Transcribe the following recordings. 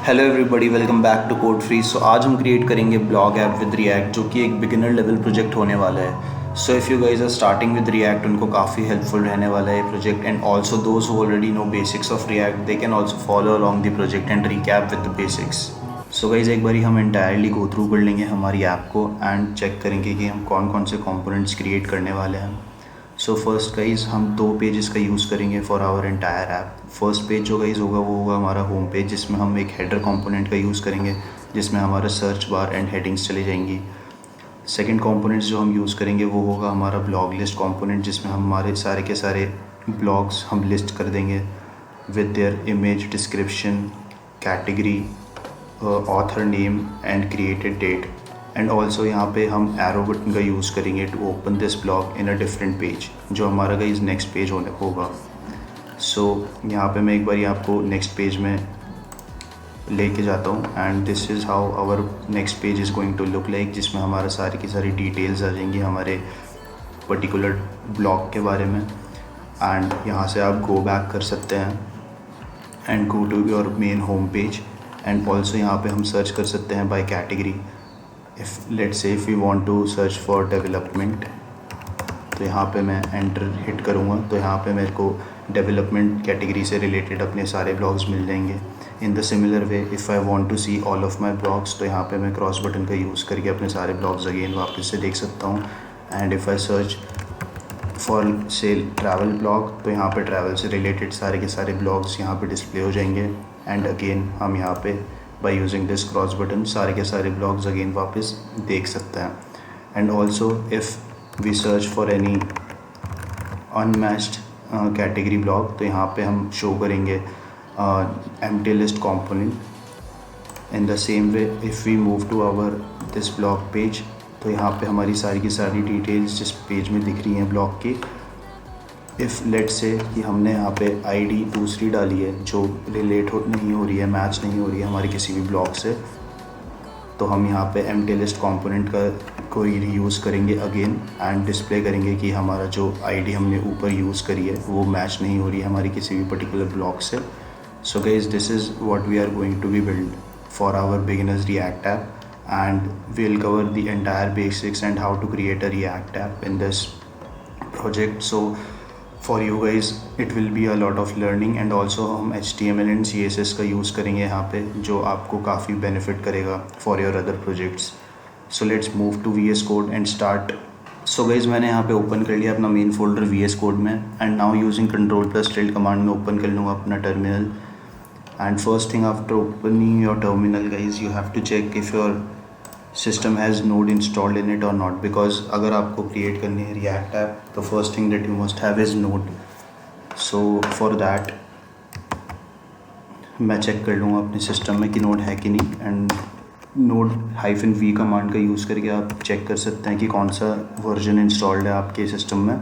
Hello everybody, welcome back to code free. So आज हम create करेंगे ब्लॉग ऐप विद रिएक्ट, जो कि एक बिगिनर लेवल प्रोजेक्ट होने वाला है। So if you guys are starting with React, उनको काफ़ी हेल्पफुल रहने वाला है ये project. And also those who already know basics of React, they can also follow along the project and recap with the basics. So guys एक बारी हम entirely go through कर लेंगे हमारी ऐप को एंड चेक करेंगे कि हम कौन कौन से कंपोनेंट्स क्रिएट करने वाले हैं। सो फर्स्ट गाइज़ हम 2 पेजेस का यूज़ करेंगे for our entire app. First page जो गाइज़ होगा वो होगा हमारा होम पेज, जिसमें हम एक हेडर कंपोनेंट का यूज़ करेंगे, जिसमें हमारा सर्च बार एंड हेडिंग्स चली जाएंगी। सेकंड कंपोनेंट्स जो हम यूज़ करेंगे वो होगा हमारा ब्लॉग लिस्ट कंपोनेंट, जिसमें हम हमारे सारे के सारे ब्लॉग्स हम लिस्ट कर देंगे with their image, description, category, author name and created date. And also यहाँ पे हम एरो बटन का यूज़ करेंगे to open this blog in a different page, जो हमारा गाइस नेक्स्ट पेज होने होगा। सो यहाँ पे मैं एक बार आपको नेक्स्ट पेज में लेके जाता हूँ and this is how our next page is going to look like, जिसमें हमारा सारी की सारी डिटेल्स आ जाएंगी हमारे पर्टिकुलर ब्लॉग के बारे में। एंड यहाँ से आप गो बैक कर सकते हैं and go to your main home page. And also यहाँ पे हम सर्च कर सकते हैं by category. Let's say if we want to search for development, तो यहाँ पे मैं एंटर हिट करूँगा तो यहाँ पे मेरे को डेवलपमेंट कैटेगरी से रिलेटेड अपने सारे ब्लॉग्स मिल जाएंगे। In the similar way if I want to see all of my blogs, तो यहाँ पे मैं क्रॉस बटन का यूज़ करके अपने सारे ब्लॉग्स अगेन वापस से देख सकता हूँ। And if I search for से ट्रैवल ब्लॉग, तो यहाँ पे ट्रैवल से रिलेटेड सारे के सारे ब्लॉग्स यहाँ पे डिस्प्ले हो जाएंगे। एंड अगेन हम यहाँ पे by using this cross button सारे के सारे ब्लॉग्स अगेन वापस देख सकते हैं। And also if we search for any unmatched category blog, तो यहाँ पे हम शो करेंगे empty list component. In the same way if we move to our this blog page, तो यहाँ पे हमारी सारी की सारी डिटेल्स जिस पेज में दिख रही हैं ब्लॉग की। इफ़ लेट से कि हमने यहाँ पे आईडी दूसरी डाली है जो रिलेट नहीं हो रही है, मैच नहीं हो रही है हमारे किसी भी ब्लॉग से, तो हम यहाँ पे एम्प्टी लिस्ट कंपोनेंट का को यूज़ करेंगे अगेन एंड डिस्प्ले करेंगे कि हमारा जो आईडी हमने ऊपर यूज़ करी है वो मैच नहीं हो रही है हमारी किसी भी पर्टिकुलर ब्लॉग से। So guys this is what we are going to be build for our beginners React app, and we'll cover the entire basics and how to create a React app in this project. So for you guys it will be a lot of learning, and also हम HTML and CSS का use करेंगे यहाँ पे, जो आपको काफ़ी benefit करेगा for your other projects. So let's move to VS Code and start. So guys मैंने यहाँ पे ओपन कर लिया अपना मेन फोल्डर VS Code में, and now using Ctrl+Tilde command में ओपन कर लूँगा अपना terminal. And first thing after opening your terminal guys, you have to check if your system has node installed in it or not, because अगर आपको create करनी है React app, तो first thing that you must have is node. So for that मैं check कर लूँगा अपने system में कि नोड है कि नहीं, एंड node-v कमांड का यूज़ करके आप चेक कर सकते हैं कि कौन सा वर्जन इंस्टॉल्ड है आपके सिस्टम में।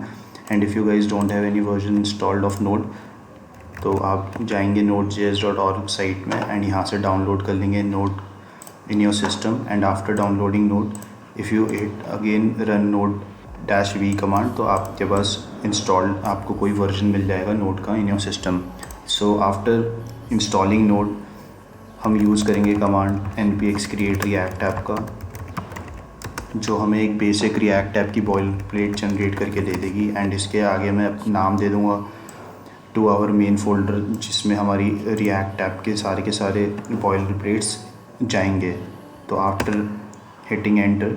And if you guys don't have any version installed of node, तो आप जाएंगे node.js.org साइट में एंड यहाँ से डाउनलोड कर लेंगे node in your system। and after downloading node, if you hit again run node-v command, तो आपके पास installed आपको कोई वर्जन मिल जाएगा नोड का in your system। so after installing node हम यूज़ करेंगे command npx create react app का, जो हमें एक बेसिक रिएक्ट ऐप की बॉयलरप्लेट जनरेट करके दे देगी। एंड इसके आगे मैं नाम दे दूँगा टू आवर मेन फोल्डर, जिसमें हमारी रिएक्ट ऐप के सारे बॉयलरप्लेट्स जाएंगे। तो आफ्टर हिटिंग एंटर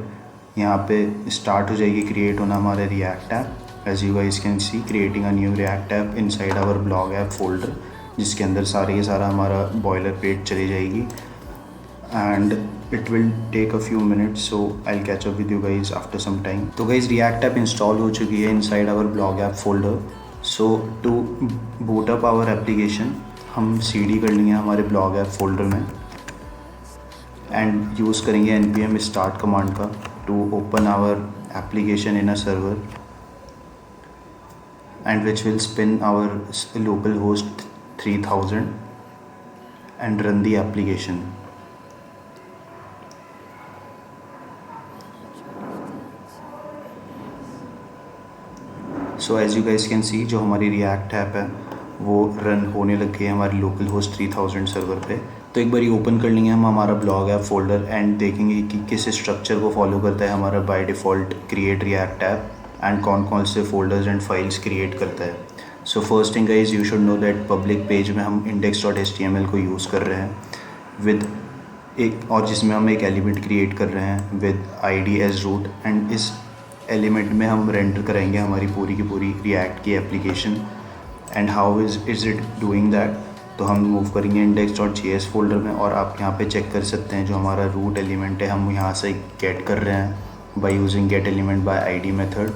यहाँ पे स्टार्ट हो जाएगी क्रिएट होना हमारा React app. As you guys can see creating a new React app inside our blog app folder, जिसके अंदर सारे के सारा हमारा बॉयलरप्लेट चली जाएगी। And it will take a few minutes, so I will catch up with you guys after some time. तो guys React app install हो चुकी है inside our blog app folder. So to boot up our application हम cd कर लेंगे हमारे blog app folder में, and use करेंगे npm start कमांड का to open our application in a server, and which will spin our local host 3000 and run the application. So as you guys can see जो हमारी react app है वो run होने लग गई है हमारी लोकल होस्ट 3000 सर्वर पे। तो एक बार ये ओपन कर लेंगे हम हमारा ब्लॉग ऐप फोल्डर एंड देखेंगे कि किस स्ट्रक्चर को फॉलो करता है हमारा by default create react app and कौन कौन से फोल्डर्स एंड फाइल्स क्रिएट करता है। सो first thing guys, you should know that public page में हम index.html को यूज़ कर रहे हैं विद एक, और जिसमें हम एक एलिमेंट क्रिएट कर रहे हैं with id as root, and इस एलिमेंट में हम रेंडर करेंगे हमारी पूरी की पूरी रिएक्ट की application. And how is it doing that, तो हम मूव करेंगे index.js फोल्डर में, और आप यहाँ पे चेक कर सकते हैं जो हमारा रूट एलिमेंट है हम यहाँ से गेट कर रहे हैं by using gate element by id method.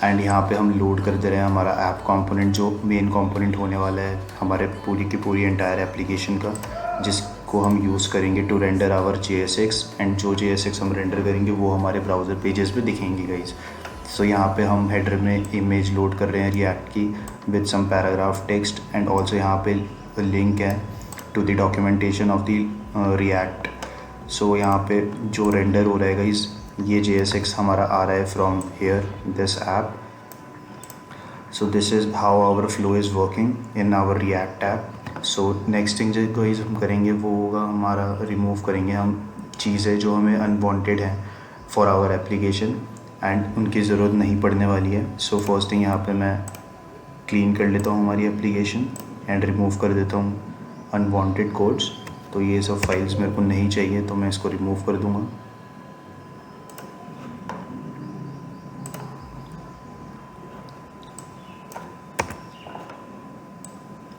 And यहाँ पे हम लोड कर दे रहे हैं हमारा ऐप कंपोनेंट जो मेन कंपोनेंट होने वाला है हमारे पूरी की पूरी एंटायर एप्लीकेशन का, जिसको हम यूज़ करेंगे to render our JSX। And जो JSX हम रेंडर करेंगे वो हमारे ब्राउज़र पेजेस पे दिखेंगे गाइज। सो यहाँ पे हम हेडर में इमेज लोड कर रहे हैं रिएक्ट की with some paragraph text, and also यहाँ पे लिंक है to the documentation of the React. So यहाँ पे जो रेंडर हो रहा है गाइज, ये JSX हमारा आ रहा है from here this app. So this is how our flow is working in our React app. So next thing जो गाइज हम करेंगे वो होगा हमारा रिमूव करेंगे हम चीज़ें जो हमें अनवांटेड हैं फॉर आवर एप्लीकेशन एंड उनकी ज़रूरत नहीं पड़ने वाली है। सो फर्स्ट थिंग यहाँ पे मैं क्लीन कर लेता हूँ हमारी एप्लीकेशन एंड रिमूव कर देता हूँ अनवांटेड कोड्स। तो ये सब फाइल्स मेरे को नहीं चाहिए तो मैं इसको रिमूव कर दूँगा।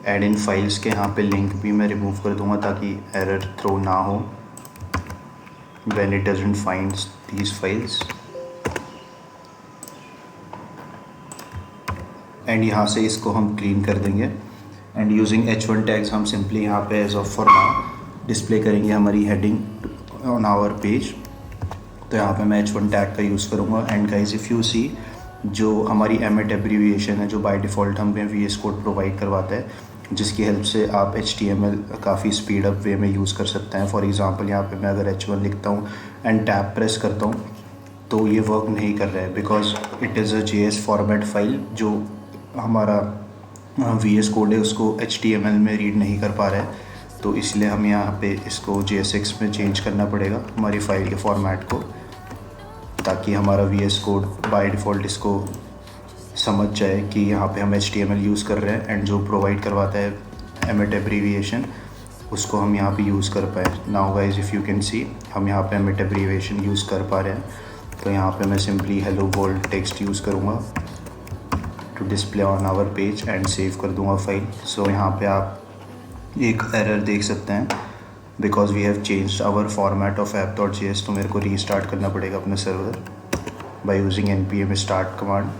एड इन फाइल्स के यहाँ पे लिंक भी मैं रिमूव कर दूँगा ताकि एरर थ्रो ना हो when it doesn't find these files. And यहाँ से इसको हम क्लीन कर देंगे एंड यूजिंग h1 टैग्स हम सिंपली यहाँ पे as of for now display करेंगे हमारी हेडिंग ऑन आवर पेज। तो यहाँ पे मैं h1 टैग का यूज़ करूँगा। And guys if you see, जो हमारी एमिट एब्रीविएशन है जो बाय डिफ़ॉल्ट हमें VS कोड प्रोवाइड करवाता है, जिसकी हेल्प से आप HTML काफ़ी स्पीड अप वे में यूज़ कर सकते हैं। फॉर एग्ज़ाम्पल यहाँ पे मैं अगर h1 लिखता हूँ एंड टैब प्रेस करता हूँ तो ये वर्क नहीं कर रहा है because it is a JS format file जो हमारा VS कोड है उसको HTML में रीड नहीं कर पा रहा है। तो इसलिए हम यहाँ पे इसको JSX में चेंज करना पड़ेगा हमारी फ़ाइल के फॉर्मेट को, ताकि हमारा VS कोड बाय डिफ़ॉल्ट इसको समझ जाए कि यहाँ पे हम HTML यूज़ कर रहे हैं एंड जो प्रोवाइड करवाता है एमिट एब्रीविएशन उसको हम यहाँ पे यूज़ कर पाए। Now guys if you can सी, हम यहाँ पे एमिट एब्रीविएशन यूज़ कर पा रहे हैं। तो यहाँ पे मैं simply hello world text use करूँगा to display on our page and save कर दूँगा फाइल। सो यहाँ पे आप एक एरर देख सकते हैं because we have changed our format of app.js। तो मेरे को रीस्टार्ट करना पड़ेगा अपना server by using npm start command.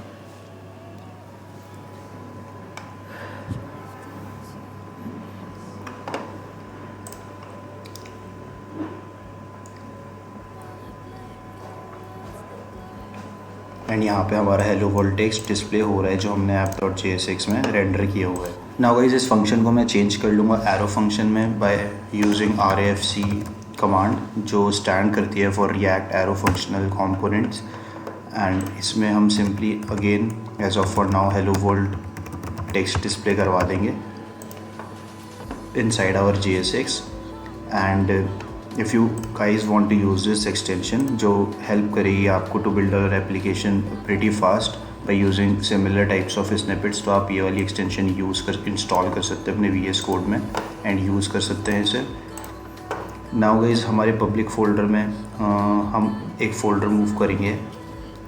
And यहाँ पे हमारा हेलो वर्ल्ड टेक्स्ट डिस्प्ले हो रहा है जो हमने app.jsx में रेंडर किया हुआ है। नाउ गाइस इस फंक्शन को मैं चेंज कर लूँगा एरो फंक्शन में बाय यूजिंग RAFC कमांड जो स्टैंड करती है for React arrow functional components. And इसमें हम simply again as of for now hello world text display करवा देंगे inside our JSX। And if you guys want to use this extension जो help करेगी आपको to build our application pretty fast by using similar types of snippets, तो आप ये वाली extension install कर सकते हैं अपने VS कोड में एंड यूज़ कर सकते हैं इसे। नाउ गाइज हमारे पब्लिक फ़ोल्डर में हम एक फ़ोल्डर मूव करेंगे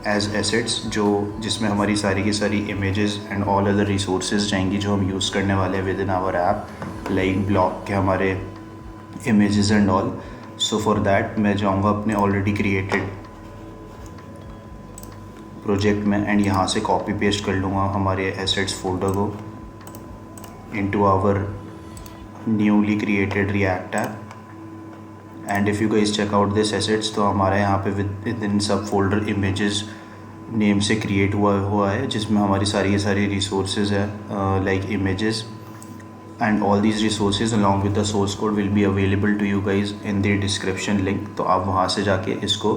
एज एसेट्स जिसमें हमारी सारी की सारी images and all other resources जाएंगी जो हम यूज़ करने वाले हैं within our app, like blog के हमारे images and all. So for that मैं जाऊंगा अपने ऑलरेडी क्रिएटेड प्रोजेक्ट में एंड यहाँ से कॉपी पेस्ट कर लूँगा हमारे एसेट्स फोल्डर को into our newly created React app. And if you guys check out this assets, तो हमारा यहाँ पे within sub folder images name से क्रिएट हुआ है जिसमें हमारी सारी के सारी रिसोर्सेज है like images. and all these resources along with the source code will be available to you guys in the description link। तो आप वहाँ से जाके इसको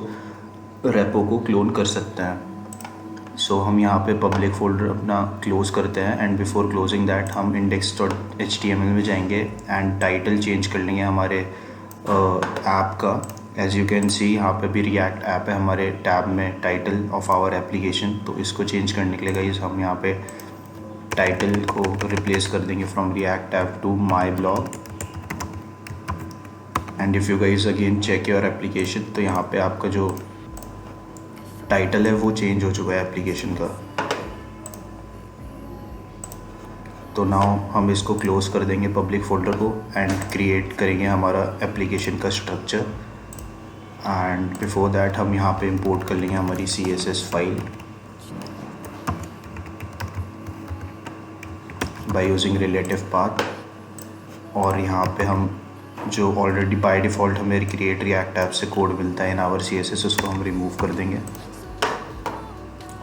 रेपो को क्लोन कर सकते हैं। सो हम यहाँ पे पब्लिक फोल्डर अपना क्लोज़ करते हैं एंड बिफोर क्लोजिंग दैट हम index.html में जाएंगे एंड टाइटल चेंज कर लेंगे हमारे ऐप का। एज़ यू कैन सी यहाँ पे भी रिएक्ट ऐप है हमारे टैब में, टाइटल ऑफ आवर एप्लीकेशन। तो इसको चेंज करने के लिए गाइस हम यहाँ पे टाइटल को रिप्लेस कर देंगे from React app to my blog. And if you guys again check your application, तो यहाँ पे आपका जो टाइटल है वो चेंज हो चुका है एप्लीकेशन का। तो नाउ हम इसको क्लोज कर देंगे पब्लिक फोल्डर को एंड क्रिएट करेंगे हमारा एप्लीकेशन का स्ट्रक्चर। एंड बिफोर दैट हम यहाँ पे इंपोर्ट कर लेंगे हमारी CSS file by using relative path. और यहाँ पे हम जो ऑलरेडी बाय डिफ़ॉल्ट हमें क्रिएट रिएक्ट ऐप से कोड मिलता है इन आवर CSS, उसको हम रिमूव कर देंगे।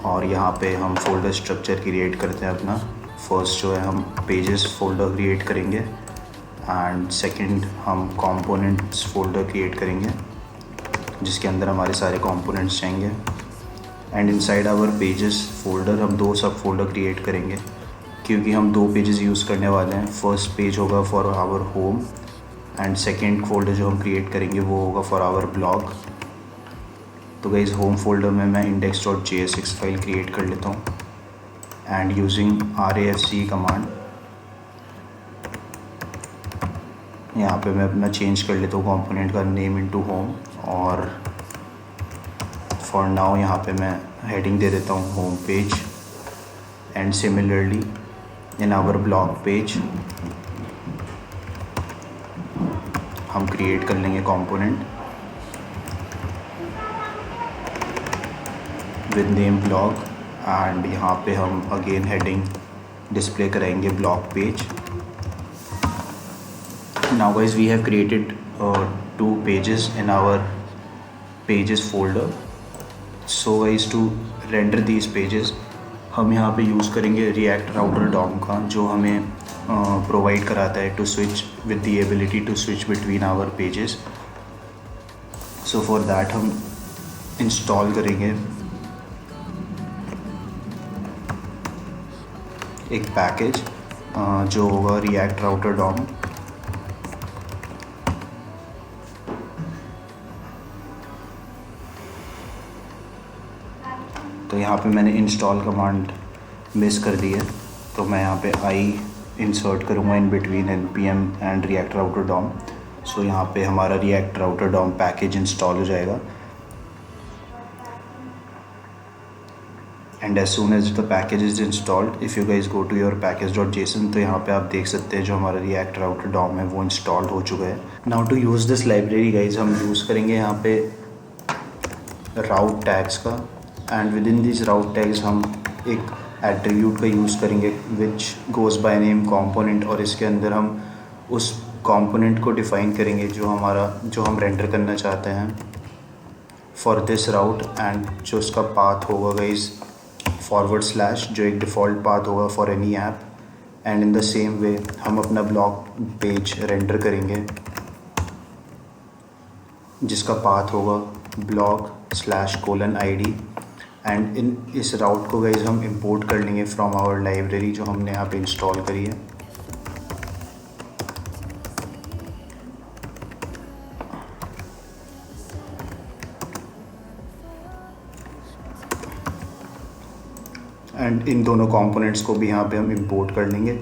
और यहाँ पे हम फोल्डर स्ट्रक्चर क्रिएट करते हैं अपना। फर्स्ट जो है हम पेजेस फोल्डर क्रिएट करेंगे एंड सेकंड हम कंपोनेंट्स फोल्डर क्रिएट करेंगे जिसके अंदर हमारे सारे कंपोनेंट्स जाएंगे। And inside our pages folder हम 2 सब फोल्डर क्रिएट करेंगे क्योंकि हम 2 पेजेस यूज़ करने वाले हैं। फर्स्ट पेज होगा for our home and second folder जो हम क्रिएट करेंगे वो होगा फॉर आवर ब्लॉग। तो गाइस होम फोल्डर में मैं index.jsx फाइल क्रिएट कर लेता हूँ एंड यूजिंग RAFC कमांड यहाँ पे मैं अपना चेंज कर लेता हूँ कंपोनेंट का नेम इनटू होम। और फॉर नाउ यहाँ पे मैं हेडिंग दे देता हूँ home page. And similarly in our blog page हम क्रिएट कर लेंगे component with name blog and यहाँ पे हम अगेन हेडिंग डिस्प्ले कराएंगे blog page. Now guys we have created 2 pages in our pages folder. So guys to render these pages हम यहाँ पे यूज़ करेंगे रिएक्ट राउटर डॉम का, जो हमें प्रोवाइड कराता है to switch with the ability to switch between our pages. So for that हम इंस्टॉल करेंगे एक पैकेज जो होगा रिएक्ट राउटर डॉम। तो यहाँ पे मैंने इंस्टॉल कमांड मिस कर दी है, तो मैं यहाँ पे आई इंसर्ट करूँगा in between npm and React router DOM. So यहाँ पे हमारा React router DOM package install हो जाएगा and as soon as the package is installed if you guys go to your package.json, तो यहाँ पे आप देख सकते हैं जो हमारा रिएक्ट राउटर डॉम है वो इंस्टॉल हो चुका है। Now to use this library guys हम यूज़ करेंगे यहाँ पे राउट टैग्स का and within this route tags हम एक एट्रीब्यूट का यूज़ करेंगे which goes by name component. और इसके अंदर हम उस कंपोनेंट को डिफ़ाइन करेंगे जो हम रेंडर करना चाहते हैं फॉर दिस राउट। एंड जो उसका पाथ होगा गाइज /, जो एक डिफ़ॉल्ट पाथ होगा for any app. And in the same way हम अपना ब्लॉग पेज रेंडर करेंगे जिसका पाथ होगा blog/:id। एंड इस राउट को गाइज हम इंपोर्ट कर लेंगे फ्रॉम आवर लाइब्रेरी जो हमने यहाँ पे इंस्टॉल करी है। एंड इन दोनों कंपोनेंट्स को भी यहाँ पे हम इंपोर्ट कर लेंगे।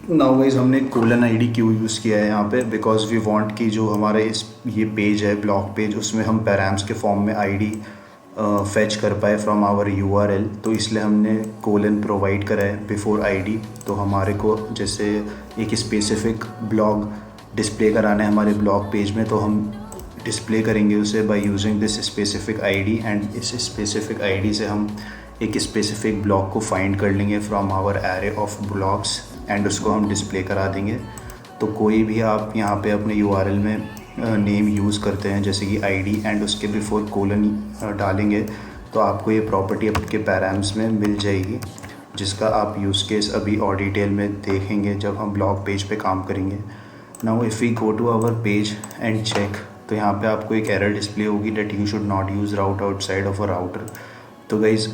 नाउ गाइज हमने :id क्यों यूज़ किया है यहाँ पे, बिकॉज वी वांट कि जो हमारा ये पेज है ब्लॉग पेज उसमें हम पैराम्स के फॉर्म में id फेच कर पाए फ्रॉम आवर URL। तो इसलिए हमने कोलन प्रोवाइड करा है बिफोर id। तो हमारे को जैसे एक स्पेसिफिक ब्लॉग डिस्प्ले कराना है हमारे ब्लॉग पेज में, तो हम डिस्प्ले करेंगे उसे bye using this specific id। And इस स्पेसिफिक id से हम एक स्पेसिफिक ब्लॉग को फाइंड कर लेंगे from our array of blogs and उसको हम डिस्प्ले करा देंगे। तो कोई भी आप यहाँ पे अपने URL में नेम यूज़ करते हैं जैसे कि id एंड उसके बिफोर कोलन डालेंगे तो आपको ये प्रॉपर्टी आपके पैराम्स में मिल जाएगी, जिसका आप यूज़ केस अभी और डिटेल में देखेंगे जब हम ब्लॉग पेज पे काम करेंगे। Now if we go to our page and check, तो यहाँ पे आपको एक एरर डिस्प्ले होगी that you should not use route outside of a router. तो गाइज़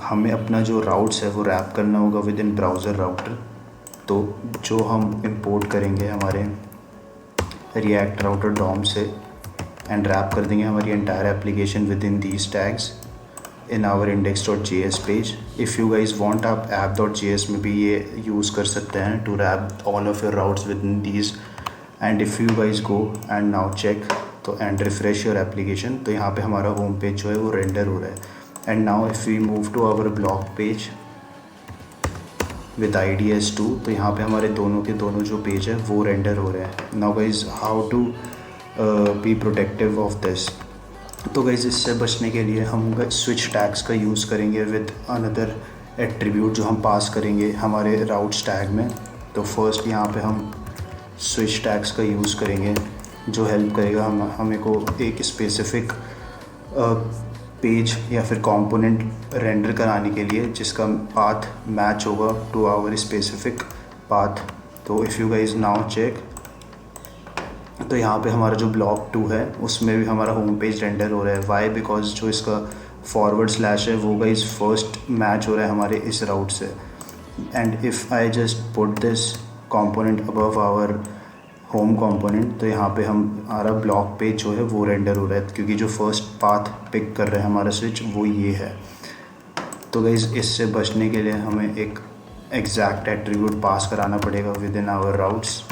हमें अपना जो राउट्स है वो रैप करना होगा विद इन ब्राउज़र राउटर। तो जो हम इंपोर्ट करेंगे हमारे रिएक्ट राउटर डॉम से एंड रैप कर देंगे हमारी entire application within these tags in our index.js page. If you guys want आप app.js में भी ये यूज़ कर सकते हैं to wrap all of your routes within these. And if you guys go and now check तो and refresh your application, तो यहाँ पे हमारा होम पेज जो है वो रेंडर हो रहा है। And now if we move to our blog page with IDS2, तो यहाँ पे हमारे दोनों के दोनों जो पेज है वो रेंडर हो रहे हैं। Now guys how to be protective of this. तो गाइज इससे बचने के लिए हम स्विच टैग्स का यूज़ करेंगे विद अनदर एट्रीब्यूट जो हम पास करेंगे हमारे राउट्स टैग में। तो फर्स्ट यहाँ पे हम स्विच टैग्स का यूज़ करेंगे जो हेल्प करेगा हमें को एक स्पेसिफिक पेज या फिर कंपोनेंट रेंडर कराने के लिए जिसका पाथ मैच होगा टू आवर स्पेसिफिक पाथ। तो if you guys now check तो यहाँ पे हमारा जो ब्लॉक 2 है उसमें भी हमारा होम पेज रेंडर हो रहा है। वाई? बिकॉज जो इसका फॉरवर्ड स्लैश है वो गाइज फर्स्ट मैच हो रहा है हमारे इस राउट से। And if I just put this component above our home component, तो यहाँ पे हमारा ब्लॉक पेज जो है वो रेंडर हो रहा है क्योंकि जो फर्स्ट पाथ पिक कर रहा है हमारा स्विच वो ये है। तो गाइज इससे बचने के लिए हमें एक एग्जैक्ट एट्रीब्यूट पास कराना पड़ेगा within our routes.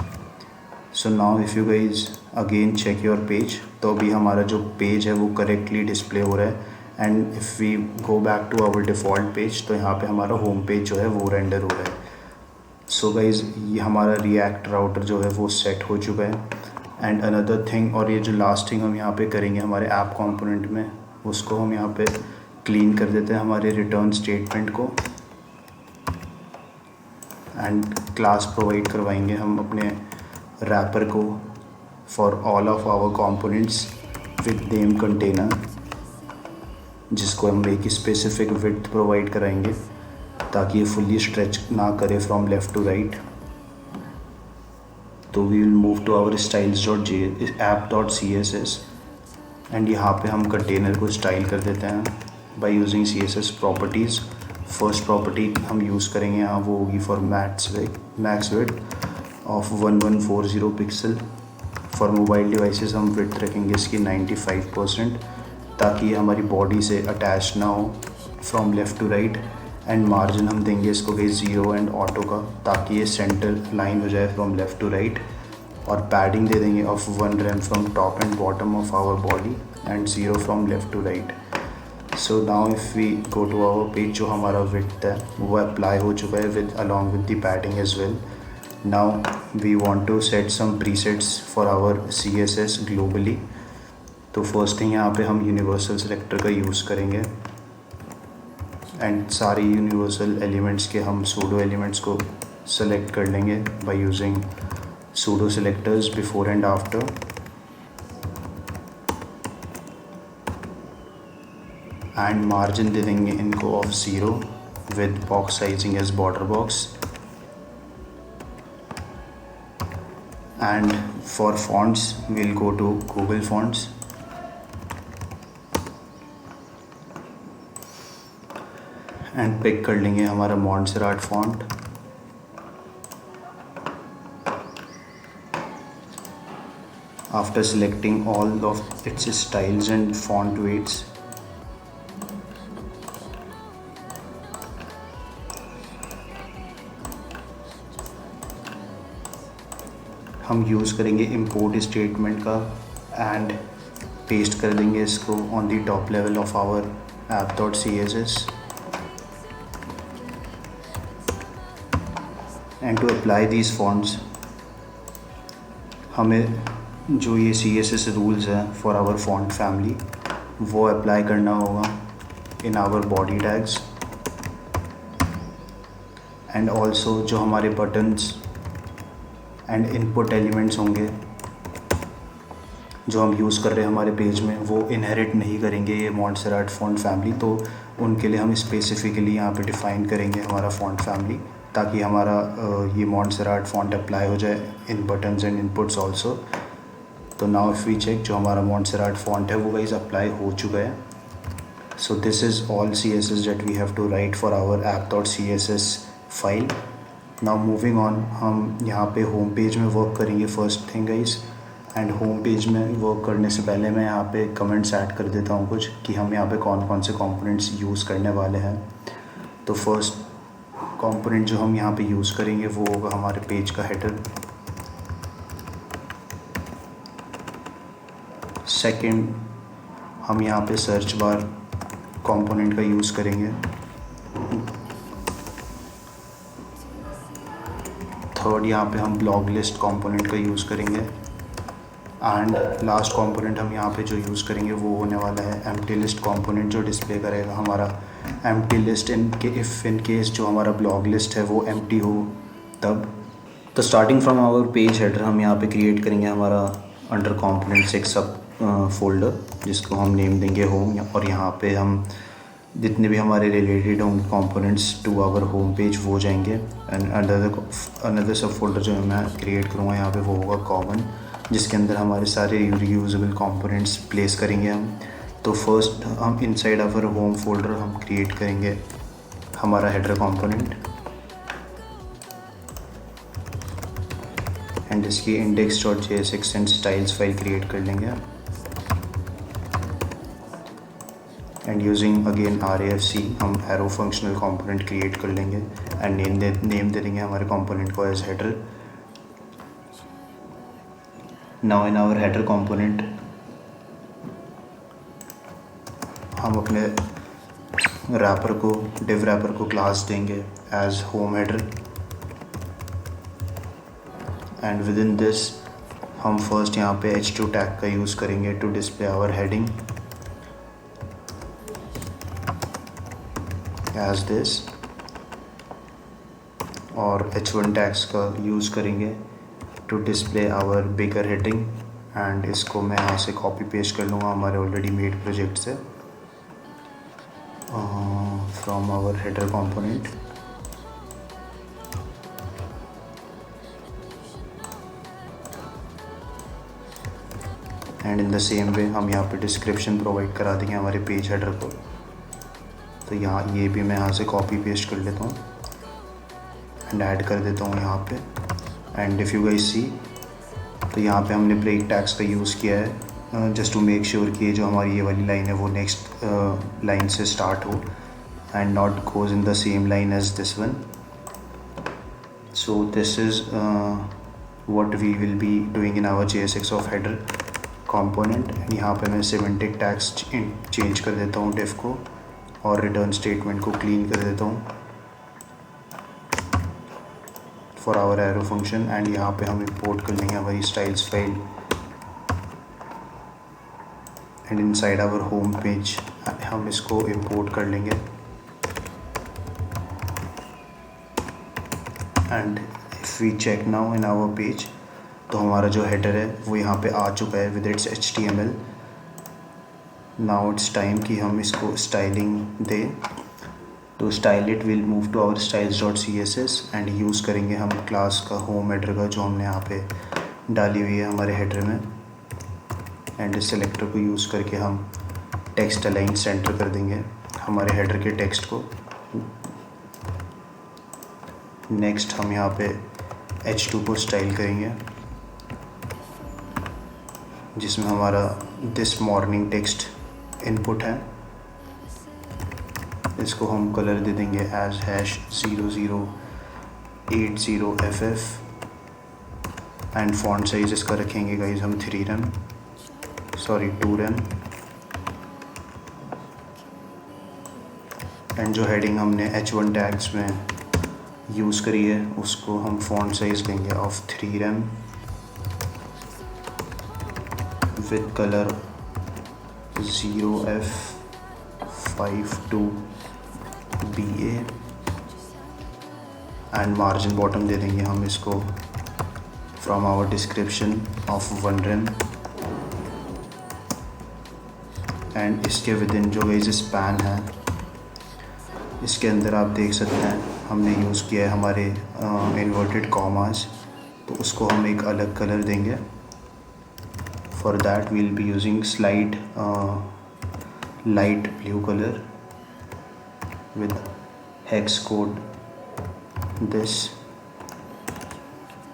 So now if you guys again check your page, तो अभी हमारा जो पेज है वो करेक्टली डिस्प्ले हो रहा है। And if we go back to our default page, तो यहाँ पे हमारा होम पेज जो है वो रेंडर हो रहा है। सो गाइज ये हमारा रिएक्ट राउटर जो है वो सेट हो चुका है। एंड अनदर थिंग, और ये जो लास्ट थिंग हम यहाँ पे करेंगे हमारे ऐप कंपोनेंट में, उसको हम यहाँ पे क्लीन कर देते हैं हमारे रिटर्न स्टेटमेंट को। एंड क्लास प्रोवाइड करवाएंगे हम अपने रैपर को for all of our components with name container, जिसको हम एक स्पेसिफिक विड्थ प्रोवाइड कराएंगे ताकि ये फुल्ली स्ट्रेच ना करे फ्रॉम लेफ़्ट टू राइट। तो we will move to our styles.app.css and यहाँ पे हम कंटेनर को स्टाइल कर देते हैं by using CSS properties. First property हम यूज़ करेंगे यहाँ वो होगी for max width of 1140 pixel. For mobile devices हम विड्थ रखेंगे इसकी 95% ताकि ये हमारी बॉडी से अटैच ना हो from left to right. And margin हम देंगे इसको कि 0 एंड ऑटो का ताकि ये सेंटर लाइन हो जाए फ्रॉम लेफ़्ट टू राइट। और पैडिंग दे देंगे of 1 rem from top and bottom of our body and 0 from left to right. So now if we go to our page, जो हमारा विड्थ है वो अप्लाई हो चुका है with along with the padding as well. Now we want to set some presets for our CSS globally। तो first thing यहाँ पे हम यूनिवर्सल सेलेक्टर का यूज़ करेंगे एंड सारे यूनिवर्सल एलिमेंट्स के हम सूडो एलिमेंट्स को सेलेक्ट कर लेंगे by using pseudo selectors before and after. And margin दे देंगे इनको of 0 with box sizing as border box. And for fonts we'll go to Google Fonts and pick कर लेंगे हमारा Montserrat font। After selecting all of its styles and font weights, हम use करेंगे import statement का and paste कर देंगे इसको on the top level of our app.css। And to apply these fonts हमें जो ये CSS रूल्स हैं फॉर आवर फॉन्ट फैमिली वो अप्लाई करना होगा in our body tags. And also जो हमारे बटन्स एंड इनपुट एलिमेंट्स होंगे जो हम यूज़ कर रहे हैं हमारे पेज में वो इनहेरिट नहीं करेंगे ये Montserrat फॉन्ट फैमिली। तो उनके लिए हम स्पेसिफिकली यहाँ पे डिफ़ाइन करेंगे हमारा फॉन्ट फैमिली ताकि हमारा ये Montserrat फॉन्ट अप्लाई हो जाए इन बटन्स एंड इनपुट्स ऑल्सो। तो नाउ इफ़ वी चेक, जो हमारा Montserrat फॉन्ट है वो गाइस अप्लाई हो चुका है। So this is all CSS that we have to write for our app.css file. Now moving on, हम यहाँ पे होम पेज में वर्क करेंगे first thing guys. And home page में वर्क करने से पहले मैं यहाँ पे कमेंट्स ऐड कर देता हूँ कुछ कि हम यहाँ पे कौन कौन से कंपोनेंट्स यूज़ करने वाले हैं. तो फर्स्ट कंपोनेंट जो हम यहाँ पे यूज़ करेंगे वो होगा हमारे पेज का हेडर. सेकंड, हम यहाँ पे सर्च बार कंपोनेंट का यूज़ करेंगे. थर्ड, यहाँ पे हम ब्लॉग लिस्ट कंपोनेंट का यूज़ करेंगे. एंड लास्ट कंपोनेंट हम यहाँ पे जो यूज़ करेंगे वो होने वाला है एम्प्टी लिस्ट कंपोनेंट, जो डिस्प्ले करेगा हमारा एम्प्टी लिस्ट इन केस जो हमारा ब्लॉग लिस्ट है वो एम्प्टी हो तब. तो starting from our page header हम यहाँ पे क्रिएट करेंगे हमारा अंडर कंपोनेंट्स एक सब फोल्डर जिसको हम नेम देंगे होम. और यहाँ पे हम जितने भी हमारे रिलेटेड होंगे components to our home page वो जाएंगे. एंड अनदर सब फोल्डर जो मैं क्रिएट करूँगा यहाँ पे वो होगा कॉमन, जिसके अंदर हमारे सारे रीयूजेबल कंपोनेंट्स प्लेस करेंगे हम. तो फर्स्ट हम इनसाइड आवर होम फोल्डर हम क्रिएट करेंगे हमारा हेडर कंपोनेंट. एंड इसकी index.jsx and styles file create कर लेंगे. एंड यूजिंग अगेन RAFC हम एरो फंक्शनल कंपोनेंट क्रिएट कर लेंगे. एंड नेम दे देंगे हमारे कंपोनेंट को as header. Now in our header component हम अपने रैपर को डिव रैपर को क्लास देंगे as home header. And within this हम फर्स्ट यहाँ पे h2 टैग का यूज़ करेंगे to display our heading as this. और h1 टैग्स का यूज़ करेंगे to display our bigger heading. And इसको मैं यहाँ से कॉपी पेस्ट कर लूँगा हमारे ऑलरेडी मेड प्रोजेक्ट से from our header component. And in the same way हम यहाँ पे डिस्क्रिप्शन प्रोवाइड करा देंगे हमारे पेज हेडर को. तो यहाँ ये भी मैं यहाँ से कॉपी पेस्ट कर लेता हूँ एंड ऐड कर देता हूँ यहाँ पे. एंड इफ़ यू गाइस सी तो यहाँ पे हमने ब्रेक टैग्स का यूज़ किया है जस्ट टू मेक श्योर कि जो हमारी ये वाली लाइन है वो नेक्स्ट लाइन से स्टार्ट हो and not goes in the same line as this one. So this is what we will be doing in our JSX of header component. यहाँ पे मैं सिमेंटिक टैग्स चेंज कर देता हूँ डिफ को और रिटर्न स्टेटमेंट को क्लीन कर देता हूँ for our arrow function. And यहाँ पे हम इंपोर्ट कर लेंगे हमारी styles file. And inside our home page हम इसको इंपोर्ट कर लेंगे. And if we check now in our page तो हमारा जो हेडर है वो यहाँ पे आ चुका है with its HTML. Now it's time कि हम इसको स्टाइलिंग दें. तो style it will move to our styles.css and use करेंगे हम क्लास का होम हेडर का जो हमने यहाँ पे डाली हुई है हमारे हेडर में. एंड इस सेलेक्टर को यूज़ करके हम टेक्स्ट अलाइन सेंटर कर देंगे हमारे हेडर के टेक्स्ट को. नेक्स्ट हम यहाँ पे h2 को स्टाइल करेंगे जिसमें हमारा दिस मॉर्निंग टेक्स्ट इनपुट है. इसको हम कलर दे देंगे as #0080FF. And font size इसका रखेंगे गाइज हम 2rem. एंड जो हेडिंग हमने h1 टैग्स में यूज़ करी है उसको हम फॉन्ट साइज देंगे of 3rem with colour 0F52BA. And margin bottom दे देंगे हम इसको from our description of 1rem. And इसके विद इन जो गाइस स्पैन है इसके अंदर आप देख सकते हैं हमने यूज़ किया है हमारे इन्वर्टेड कॉमास. तो उसको हम एक अलग कलर देंगे. For that we will be using slate light blue color with hex code this,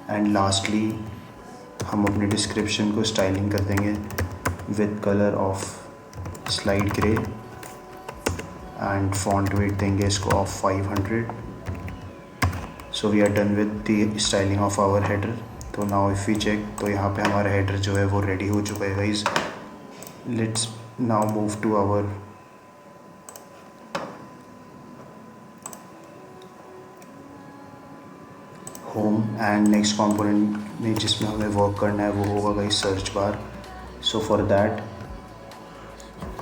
and lastly हम अपने डिस्क्रिप्शन को स्टाइलिंग कर देंगे with colour of slate grey, and font weight देंगे इसको of 500. So we are done with the styling of our header. तो now if we check, तो यहाँ पे हमारा हेडर जो है वो रेडी हो चुका है guys. Let's now move to our home, and next component में जिसमें हमें वर्क करना है वो होगा guys search bar. So for that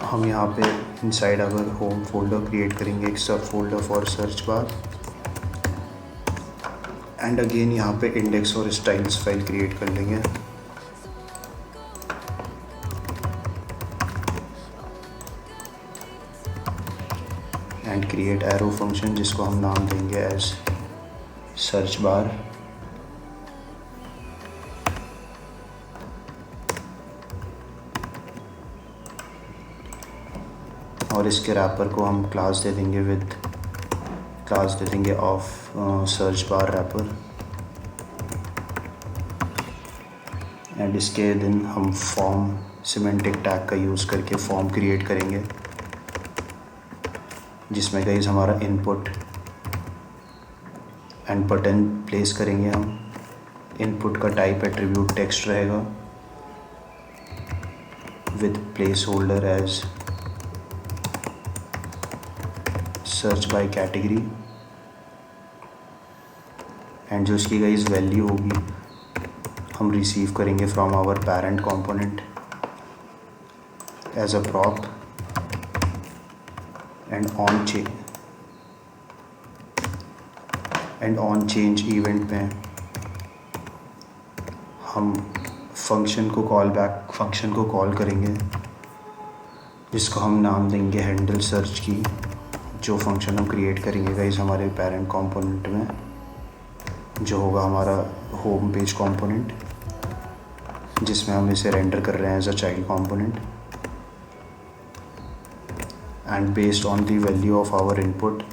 हम यहाँ पे inside our home folder create करेंगे एक subfolder for search bar, and again यहाँ पे इंडेक्स और स्टाइल्स फाइल क्रिएट कर लेंगे. एंड क्रिएट एरो फंक्शन जिसको हम नाम देंगे एज सर्च बार. और इसके रैपर को हम क्लास दे देंगे विद क्लास दे देंगे of search bar wrapper. And इसके दिन हम फॉर्म सिमेंटिक टैग का यूज़ करके फॉर्म क्रिएट करेंगे जिसमें गाइस हमारा इनपुट एंड बटन प्लेस करेंगे हम. इनपुट का टाइप एट्रीब्यूट टेक्स्ट रहेगा with placeholder as search by category, and जो इसकी गाइस वैल्यू होगी हम रिसीव करेंगे from our parent component as a prop. And on change event में हम फंक्शन को कॉल करेंगे जिसको हम नाम देंगे हैंडल सर्च की, जो फंक्शन हम क्रिएट करेंगे गाइस हमारे पेरेंट कंपोनेंट में जो होगा हमारा होम पेज कंपोनेंट, जिसमें हम इसे रेंडर कर रहे हैं as a child component. And based on the value of our input,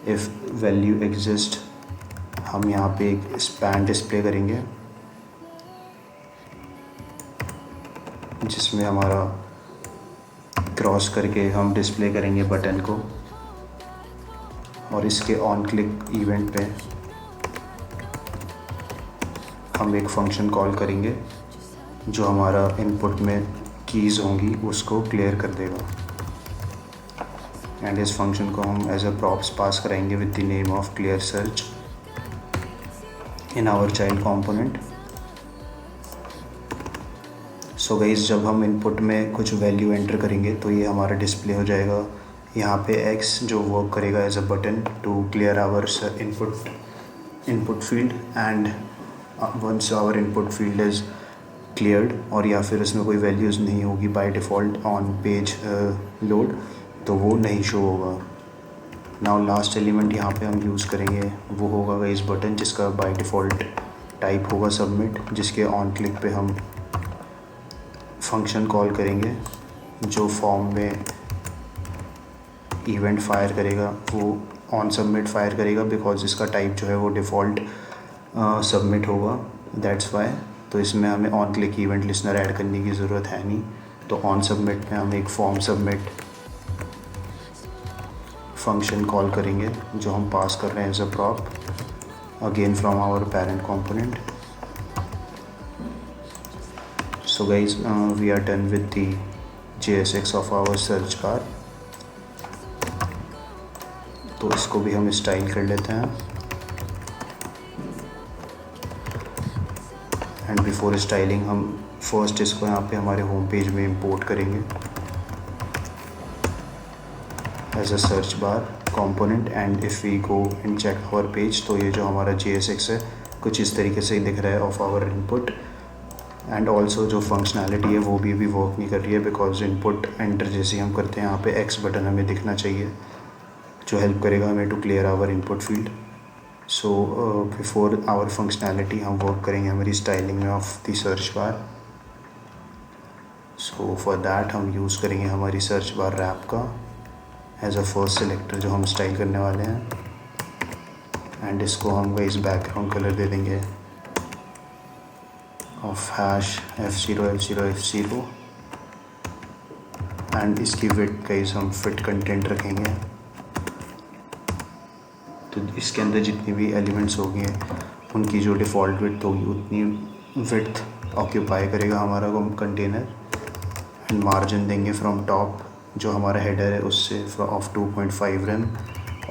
if value exist, हम यहाँ पे एक स्पैन डिस्प्ले करेंगे जिसमें हमारा क्रॉस करके हम डिस्प्ले करेंगे बटन को. और इसके ऑन क्लिक इवेंट पे हम एक फंक्शन कॉल करेंगे जो हमारा इनपुट में कीज़ होंगी उसको क्लियर कर देगा. एंड इस फंक्शन को हम एज अ प्रॉप्स पास कराएंगे with the name of clear search in our child component. So guys जब हम इनपुट में कुछ वैल्यू एंटर करेंगे तो ये हमारा डिस्प्ले हो जाएगा. यहाँ पे x जो वर्क करेगा as a button to clear our input field, and once our input field is cleared और या फिर उसमें कोई वैल्यूज़ नहीं होगी by default on page load, तो वो नहीं शो होगा. नाउ लास्ट एलिमेंट यहाँ पे हम यूज़ करेंगे वो होगा गाइस बटन, जिसका बाय डिफ़ॉल्ट टाइप होगा सबमिट, जिसके ऑन क्लिक पे हम फंक्शन कॉल करेंगे जो फॉर्म में इवेंट फायर करेगा, वो ऑन सबमिट फायर करेगा बिकॉज इसका टाइप जो है वो डिफ़ॉल्ट सबमिट होगा, दैट्स वाई. तो इसमें हमें on click event listener add करने की ज़रूरत है नहीं. तो ऑन सबमिट में हम एक फॉर्म सबमिट फंक्शन कॉल करेंगे जो हम पास कर रहे हैं as a prop again from our parent component. So guys, we are done with the JSX of our search bar. तो इसको भी हम स्टाइल कर लेते हैं. एंड बिफोर स्टाइलिंग हम फर्स्ट इसको यहाँ पे हमारे होम पेज में इंपोर्ट करेंगे as a search bar component. And if we go and check our page, तो ये जो हमारा JSX है कुछ इस तरीके से ही दिख रहा है of our input. And also जो फंक्शनैलिटी है वो भी अभी वर्क नहीं कर रही है बिकॉज इनपुट एंटर जैसे हम करते हैं यहाँ पे एक्स बटन हमें दिखना चाहिए जो हेल्प करेगा हमें to clear our input field. So before our functionality हम वर्क करेंगे हमारी स्टाइलिंग में of the search bar. So for that हम यूज़ करेंगे हमारी सर्च बार रैप का एज अ फर्स्ट सिलेक्टर जो हम स्टाइल करने वाले हैं। एंड इसको हम इस बैकग्राउंड कलर दे देंगे ऑफ हैश F0 एंड इसकी विड्थ गाइस हम फिट कंटेंट रखेंगे। तो इसके अंदर जितनी भी एलिमेंट्स होंगे उनकी जो डिफ़ॉल्ट विड्थ होगी उतनी विड्थ ऑक्यूपाई करेगा हमारा वो कंटेनर। एंड मार्जिन देंगे फ्रॉम टॉप जो हमारा हेडर है उससे of 2.5 rem,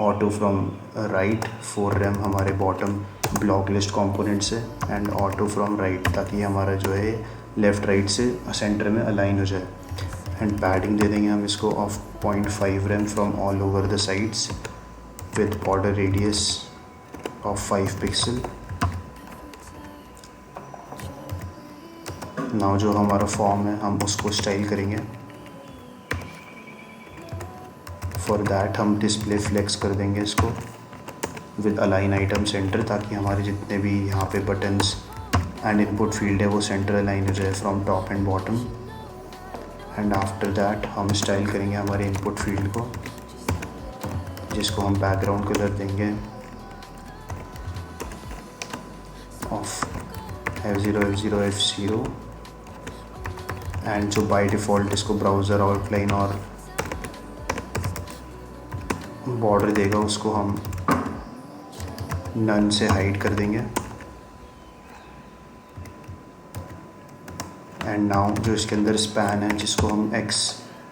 auto from right 4 rem हमारे बॉटम ब्लॉक लिस्ट कंपोनेंट से, एंड ऑटो फ्रॉम राइट ताकि हमारा जो है लेफ़्ट राइट से सेंटर में अलाइन हो जाए। एंड पैडिंग दे देंगे हम इसको of 0.5 rem from all over the sides with border radius of 5 pixel. Now जो हमारा फॉर्म है हम उसको स्टाइल करेंगे। फॉर दैट हम डिस्प्ले फ्लेक्स कर देंगे इसको विद अलाइन आइटम सेंटर ताकि हमारे जितने भी यहाँ पे बटन्स एंड इनपुट फील्ड है वो सेंटर अलाइन हो जाए from top and bottom. And after that हम स्टाइल करेंगे हमारे इनपुट फील्ड को जिसको हम बैकग्राउंड कलर देंगे ऑफ F0 एंड जो बाय डिफ़ॉल्ट इसको ब्राउज़र आउटलाइन और बॉर्डर देगा उसको हम नन से हाइड कर देंगे। एंड नाउ जो इसके अंदर स्पैन है जिसको हम X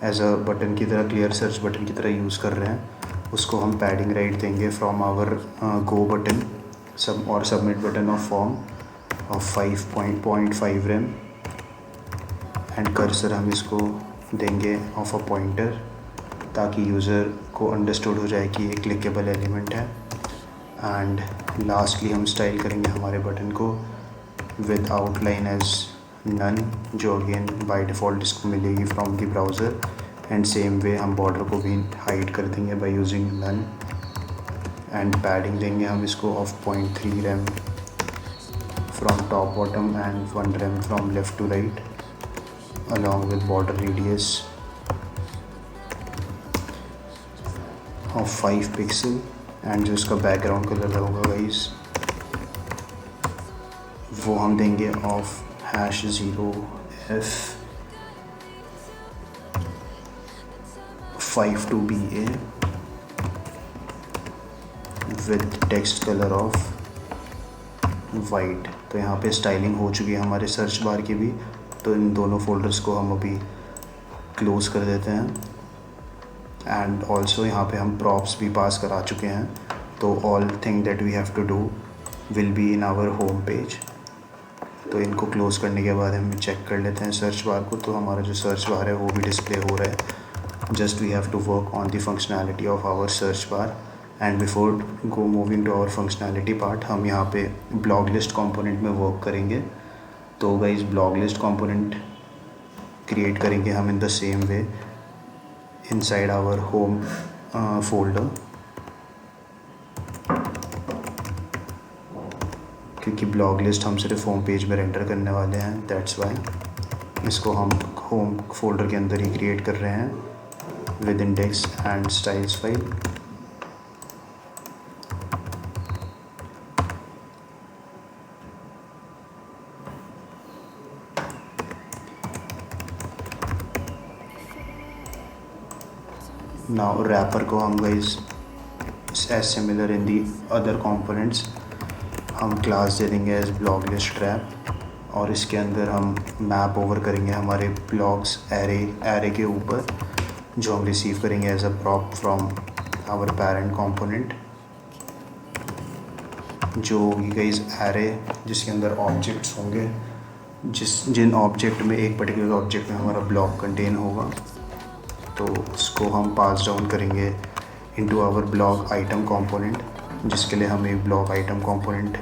एज अ बटन की तरह क्लियर सर्च बटन की तरह यूज़ कर रहे हैं उसको हम पैडिंग राइट देंगे फ्रॉम आवर गो बटन और submit button of form of 5.5 rem। And cursor हम इसको देंगे ऑफ अ पॉइंटर ताकि यूज़र को अंडरस्टूड हो जाए कि ये क्लिकेबल एलिमेंट है। एंड लास्टली हम स्टाइल करेंगे हमारे बटन को विद आउटलाइन एज नन जो अगेन बाय डिफ़ॉल्ट इसको मिलेगी from the browser. And same way हम बॉर्डर को भी हाइड कर देंगे by using none. And padding देंगे हम इसको of 0.3 rem from top bottom and 1 rem from left to right along with border radius of 5 pixel. And जो इसका बैकग्राउंड कलर होगा गाइस वो हम देंगे of #0 F52BA with text colour of white. तो यहाँ पे स्टाइलिंग हो चुकी है हमारे सर्च बार की भी, तो इन दोनों फोल्डर्स को हम अभी क्लोज़ कर देते हैं। एंड ऑल्सो यहाँ पे हम प्रॉप्स भी पास करा चुके हैं, तो all thing that we have to do will be in our home page. तो इनको क्लोज़ करने के बाद हम चेक कर लेते हैं सर्च बार को। तो हमारा जो सर्च बार है वो भी डिस्प्ले हो रहा है। Just we have to work on the functionality of our search bar. And before go moving to our functionality part हम यहाँ पे ब्लॉग लिस्ट कंपोनेंट में वर्क करेंगे। तो guys blog list component create करेंगे हम in the same way inside our home folder, क्योंकि blog list हम सिर्फ होम पेज में रेंडर करने वाले हैं, दैट्स वाई इसको हम होम फोल्डर के अंदर ही क्रिएट कर रहे हैं with index and styles file. Now wrapper को हम guys as similar in the other components हम क्लास दे देंगे एज ब्लॉग लिस्ट रैप, और इसके अंदर हम मैप ओवर करेंगे हमारे ब्लॉग्स एरे के ऊपर जो हम रिसीव करेंगे as a prop from our parent component, जो होगी गाइस एरे जिसके अंदर ऑब्जेक्ट्स होंगे, जिन ऑब्जेक्ट में एक पर्टिकुलर ऑब्जेक्ट में हमारा ब्लॉग कंटेन होगा। तो उसको हम पास डाउन करेंगे into our blog item component, जिसके लिए हम एक ब्लॉग आइटम कंपोनेंट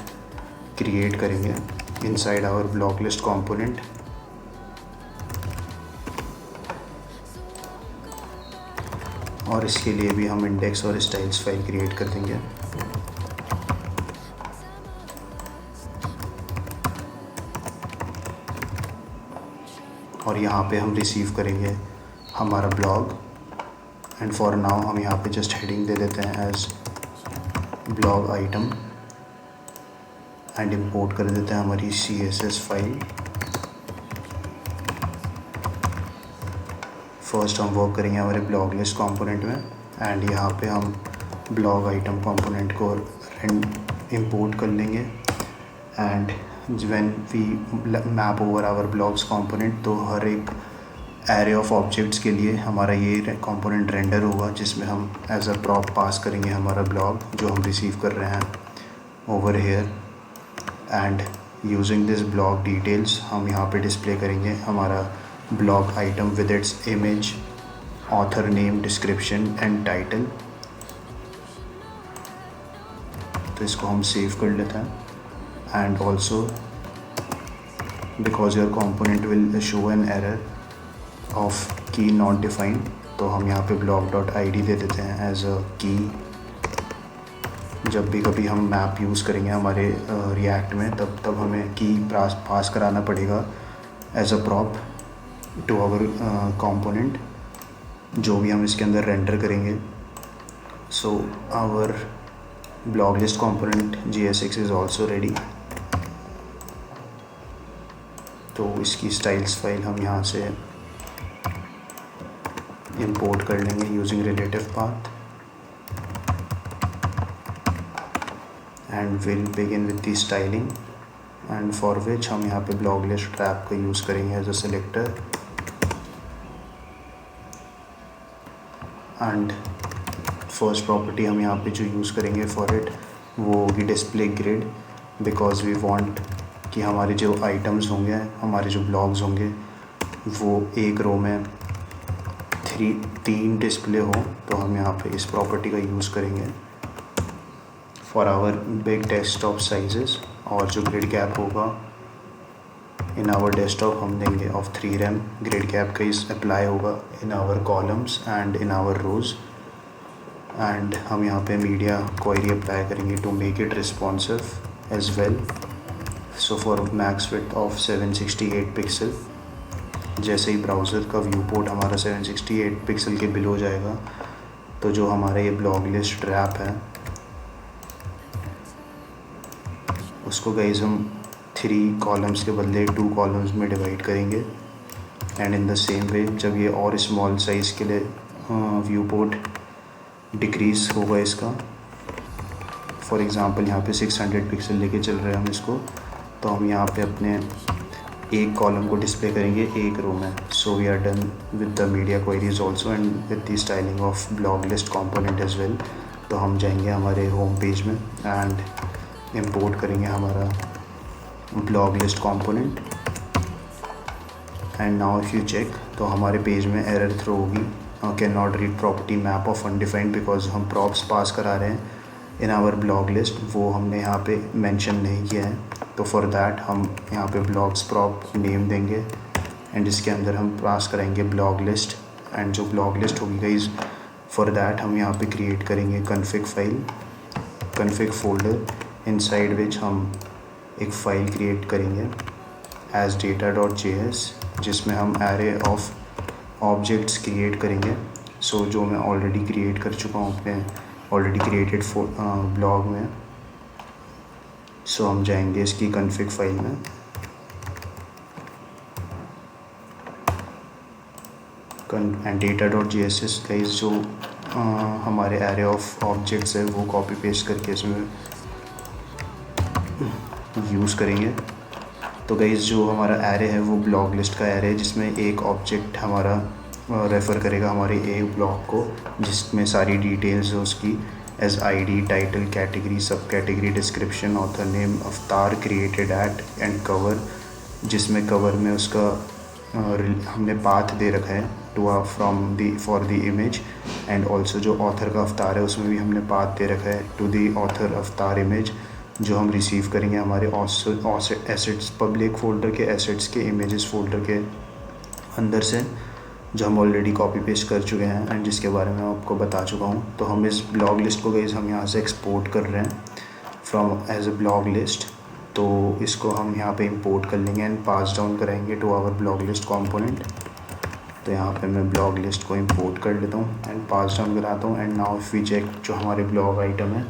क्रिएट करेंगे inside our blog list component. और इसके लिए भी हम इंडेक्स और स्टाइल्स फाइल क्रिएट कर देंगे। और यहाँ पे हम रिसीव करेंगे हमारा ब्लॉग। एंड फॉर नाउ हम यहाँ पे जस्ट हेडिंग दे देते हैं as blog item and import कर देते हैं हमारी CSS फाइल। फर्स्ट हम वर्क करेंगे हमारे ब्लॉग लिस्ट कंपोनेंट में एंड यहाँ पे हम ब्लॉग आइटम कंपोनेंट को इंपोर्ट कर लेंगे। And when we map over our blogs component, तो हर एक एरे ऑफ ऑब्जेक्ट्स के लिए हमारा ये कंपोनेंट रेंडर होगा, जिसमें हम एज अ प्रॉप पास करेंगे हमारा ब्लॉग जो हम रिसीव कर रहे हैं over here. And using this blog details हम यहाँ पे डिस्प्ले करेंगे हमारा blog item with its image, author name, description and title. तो इसको हम सेव कर लेते हैं। And also because your component will show an error of की नॉट डिफाइंड, तो हम यहाँ पे blog.id दे देते हैं एज अ की। जब भी कभी हम मैप यूज़ करेंगे हमारे रिएक्ट में, तब हमें की पास कराना पड़ेगा as a prop to our component जो भी हम इसके अंदर रेंडर करेंगे। So our blog list component JSX is also ready. तो इसकी स्टाइल्स फाइल हम यहाँ से इंपोर्ट कर लेंगे using relative path and will begin with the styling, and for which हम यहाँ पे ब्लॉग लिस्ट ट्रैप का यूज़ करेंगे as a selector. And first property हम यहाँ पे जो यूज़ करेंगे फॉर इट वो होगी display grid, because we want कि हमारे जो आइटम्स होंगे, हमारे जो ब्लॉग्स होंगे, वो एक रो में 3 डिस्प्ले हो। तो हम यहाँ पे इस प्रॉपर्टी का यूज़ करेंगे for our big desktop sizes. और जो ग्रिड गैप होगा इन आवर डेस्कटॉप हम देंगे ऑफ 3 rem। ग्रिड गैप का इस अप्लाई होगा in our columns and in our rows. And हम यहाँ पे मीडिया क्वेरी अप्लाई करेंगे to make it responsive as well. So for max width of 768 pixel, जैसे ही ब्राउज़र का व्यू पोर्ट हमारा 768 पिक्सल के बिलो जाएगा, तो जो हमारा ये ब्लॉग लिस्ट ट्रैप है उसको गाइस हम 3 कॉलम्स के बदले 2 कॉलम्स में डिवाइड करेंगे। एंड इन द सेम वे जब ये और स्मॉल साइज़ के लिए व्यू पोर्ट डिक्रीज़ होगा इसका, फॉर एग्ज़ाम्पल यहाँ पे 600 पिक्सल लेके चल रहे हैं हम इसको, तो हम यहाँ पे अपने एक कॉलम को डिस्प्ले करेंगे एक रो में। So we are done with the media queries also and with the styling of blog list component as well. तो हम जाएंगे हमारे होम पेज में एंड इंपोर्ट करेंगे हमारा blog list component. And now if you check, तो हमारे पेज में एरर थ्रो होगी can not read property map of undefined, because हम प्रॉप्स पास करा रहे हैं इन आवर ब्लॉग लिस्ट, वो हमने यहाँ पे मेंशन नहीं किया है। तो फॉर दैट हम यहाँ पे ब्लॉग्स प्रॉप नेम देंगे एंड इसके अंदर हम पास कराएंगे ब्लॉग लिस्ट। एंड जो ब्लॉग लिस्ट होगी गाइस, फॉर दैट हम यहाँ पे क्रिएट करेंगे config file, config folder, inside which हम एक फ़ाइल क्रिएट करेंगे एज data.js, जिसमें हम एरे ऑफ ऑब्जेक्ट्स क्रिएट करेंगे। सो जो मैं ऑलरेडी क्रिएट कर चुका हूँ अपने ऑलरेडी क्रिएटेड ब्लॉग में। सो हम जाएंगे इसकी कन्फिग फाइल में एंड data.js गाइस जो हमारे एरे ऑफ ऑब्जेक्ट्स है वो कॉपी पेस्ट करके इसमें यूज़ करेंगे। तो गाइस जो हमारा एरे है वो ब्लॉग लिस्ट का एरे है, जिसमें एक ऑब्जेक्ट हमारा रेफ़र करेगा हमारे एक ब्लॉग को, जिसमें सारी डिटेल्स है उसकी as ID, title, category, sub category, description, author name, avatar, created at and cover, जिसमें कवर में उसका हमने पाथ दे रखा है to from the for the image. And also जो ऑथर का अवतार है उसमें भी हमने पाथ दे रखा है टू दी ऑथर अवतार इमेज, जो हम रिसीव करेंगे हमारे एसेट्स पब्लिक फोल्डर के एसेट्स के इमेजेस फोल्डर के अंदर से, जो हम ऑलरेडी कॉपी पेस्ट कर चुके हैं एंड जिसके बारे में आपको बता चुका हूँ। तो हम इस ब्लॉग लिस्ट को गाइस हम यहाँ से एक्सपोर्ट कर रहे हैं from as a blog list तो इसको हम यहाँ पे इंपोर्ट कर लेंगे एंड पास डाउन कराएंगे to our blog list component. तो यहाँ पे मैं ब्लॉग लिस्ट को इंपोर्ट कर लेता हूँ एंड पास डाउन कराता हूँ। And now if we check, जो हमारे ब्लॉग आइटम है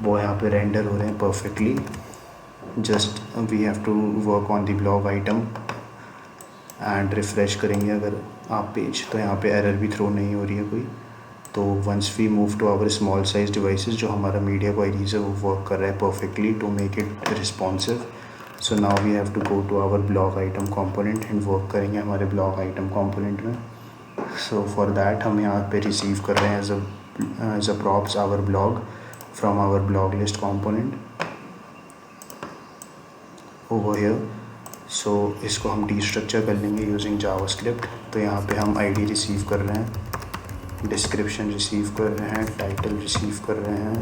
वो यहाँ पे रेंडर हो रहे हैं perfectly. Just we have to work on the blog item and refresh करेंगे अगर आप पेज, तो यहाँ पे एरर भी थ्रो नहीं हो रही है कोई। तो once we move to our small size devices, जो हमारा मीडिया क्वारीज है वो वर्क कर रहा है perfectly to make it responsive. So now we have to go to our blog item component and work करेंगे हमारे ब्लॉग आइटम कंपोनेंट में। सो फॉर दैट हम यहाँ पे रिसीव कर रहे हैं as a props our blog from our blog list component over here. So इसको हम डीस्ट्रक्चर कर लेंगे यूजिंग जावास्क्रिप्ट। तो यहाँ पे हम आईडी रिसीव कर रहे हैं, डिस्क्रिप्शन रिसीव कर रहे हैं, टाइटल रिसीव कर रहे हैं,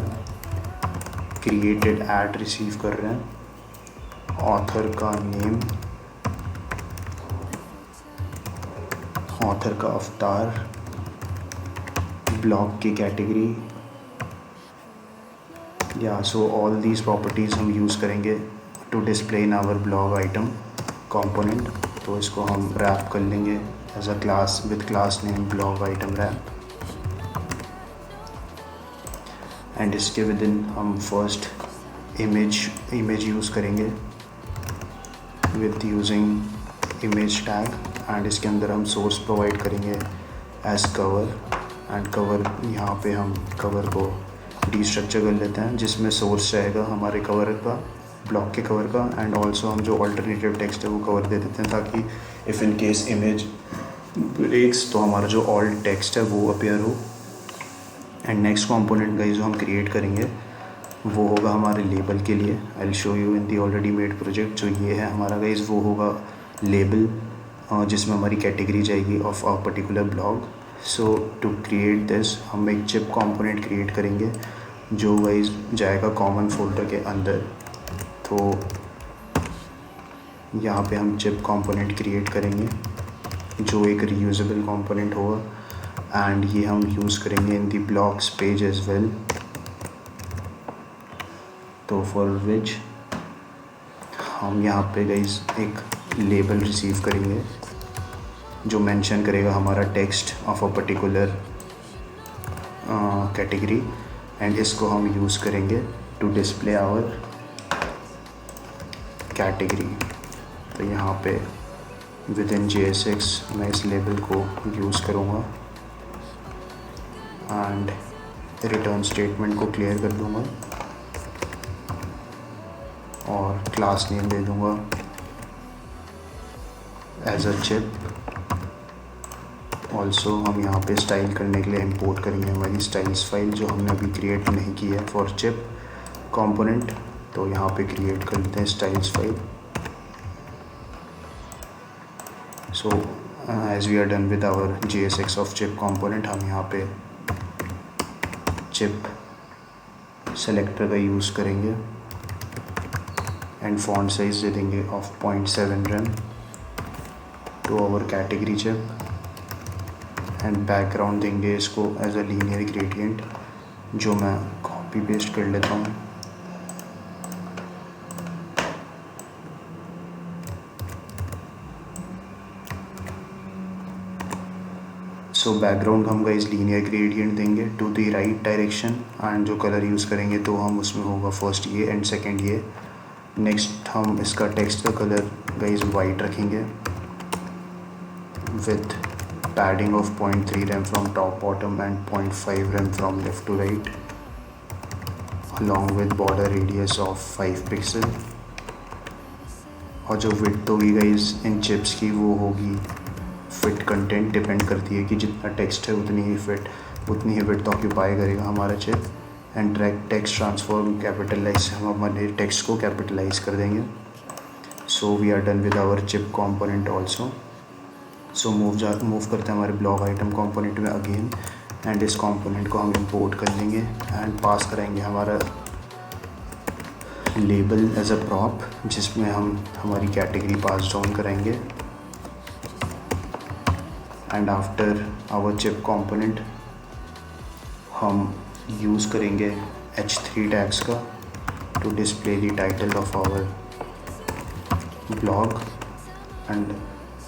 क्रिएटेड ऐड रिसीव कर रहे हैं, ऑथर का नेम, ऑथर का अवतार, ब्लॉग की कैटेगरी, या सो ऑल दीज प्रॉपर्टीज़ हम यूज़ करेंगे to display in our blog item component. तो इसको हम रैप कर लेंगे as a class with class name blog item wrap. And इसके विद इन हम फर्स्ट इमेज यूज़ करेंगे with using image tag. And इसके अंदर हम सोर्स प्रोवाइड करेंगे एज कवर। एंड कवर, यहाँ पे हम कवर को डीस्ट्रक्चर कर लेते हैं जिसमें सोर्स रहेगा हमारे कवर का, ब्लॉग के कवर का। एंड ऑल्सो हम जो ऑल्टरनेटिव टेक्स्ट है वो कवर दे देते हैं ताकि if in case image breaks तो हमारा जो ऑल्ट टेक्स्ट है वो अपीयर हो। एंड नेक्स्ट कंपोनेंट गाइस जो हम क्रिएट करेंगे वो होगा हमारे लेबल के लिए। I will show you in the already made project. जो ये है हमारा गाइस वो होगा लेबल, जिसमें हमारी कैटेगरी जाएगी of a particular blog. So to create this हम एक चिप कंपोनेंट क्रिएट करेंगे जो गाइस जाएगा कॉमन फोल्डर के अंदर। तो यहाँ पे हम चिप कंपोनेंट क्रिएट करेंगे जो एक रीयूजेबल कंपोनेंट होगा एंड ये हम यूज़ करेंगे इन दी ब्लॉग्स पेज एज वेल। तो फॉर विच हम यहाँ पे गाइस एक लेबल रिसीव करेंगे जो मेंशन करेगा हमारा text of a particular category. And इसको हम यूज़ करेंगे टू डिस्प्ले आवर कैटेगरी। तो यहाँ पे विद इन JSX मैं इस लेबल को यूज़ करूँगा एंड रिटर्न स्टेटमेंट को क्लियर कर दूँगा और क्लास नेम दे दूँगा एज अ चिप। ऑल्सो हम यहाँ पे स्टाइल करने के लिए इंपोर्ट करेंगे हमारी स्टाइल्स फाइल जो हमने अभी क्रिएट नहीं की है फॉर चिप कंपोनेंट। तो यहाँ पे क्रिएट कर लेते हैं styles file. So as we are done with our JSX of chip component, हम यहाँ पे चिप सेलेक्टर का यूज़ करेंगे एंड फॉन्ट साइज दे देंगे of 0.7 rem to our category chip. And background देंगे इसको एज अ लीनियर ग्रेडियंट जो मैं कॉपी पेस्ट कर लेता हूँ। सो बैकग्राउंड हम गाइस लीनियर ग्रेडियंट देंगे to the right direction and जो कलर यूज़ करेंगे तो हम उसमें होगा फर्स्ट ये एंड सेकंड ये। नेक्स्ट हम इसका टेक्स्ट का कलर गाइस वाइट रखेंगे with padding of 0.3 rem from top bottom and 0.5 rem from left to right along with border radius of 5 pixel. और जो विड्थ होगी गाइस इन चिप्स की वो होगी फिट कंटेंट, डिपेंड करती है कि जितना टेक्स्ट है उतनी ही विड्थ ऑक्यूपाई करेगा हमारा chip. And text transform capitalize, हम हमारे टेक्स्ट को कैपिटलाइज कर देंगे। So we are done with our chip component also. So move करते हैं हमारे ब्लॉग आइटम कंपोनेंट में अगेन एंड इस कंपोनेंट को हम इंपोर्ट कर लेंगे एंड पास कराएंगे हमारा लेबल एज अ प्रॉप जिसमें हम हमारी कैटेगरी पास डाउन कराएंगे। And after our chip component हम यूज़ करेंगे H3 टैग्स का to display the title of our blog, and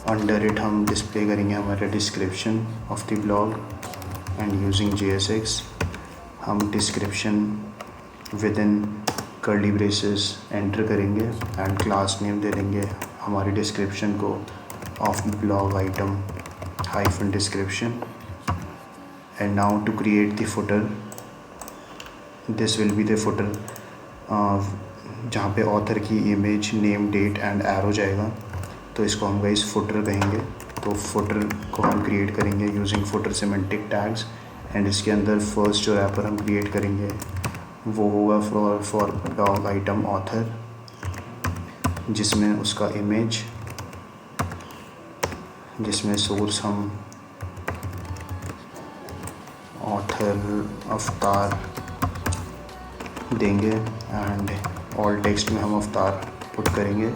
under it हम display करेंगे हमारा description of the blog, and using JSX हम description within curly braces enter करेंगे and class name दे देंगे हमारी डिस्क्रिप्शन को of blog item hyphen description. And now to create the footer, this will be the footer जहाँ पे author की image, name, date and arrow जाएगा. तो इसको हम गाइस फुटर कहेंगे. तो फुटर को हम क्रिएट करेंगे using footer semantic tags, and इसके अंदर फर्स्ट जो रैपर हम क्रिएट करेंगे वो होगा फॉर ब्लॉग आइटम ऑथर, जिसमें उसका इमेज, जिसमें सोर्स हम ऑथर अवतार देंगे एंड ऑल टेक्स्ट में हम अवतार पुट करेंगे.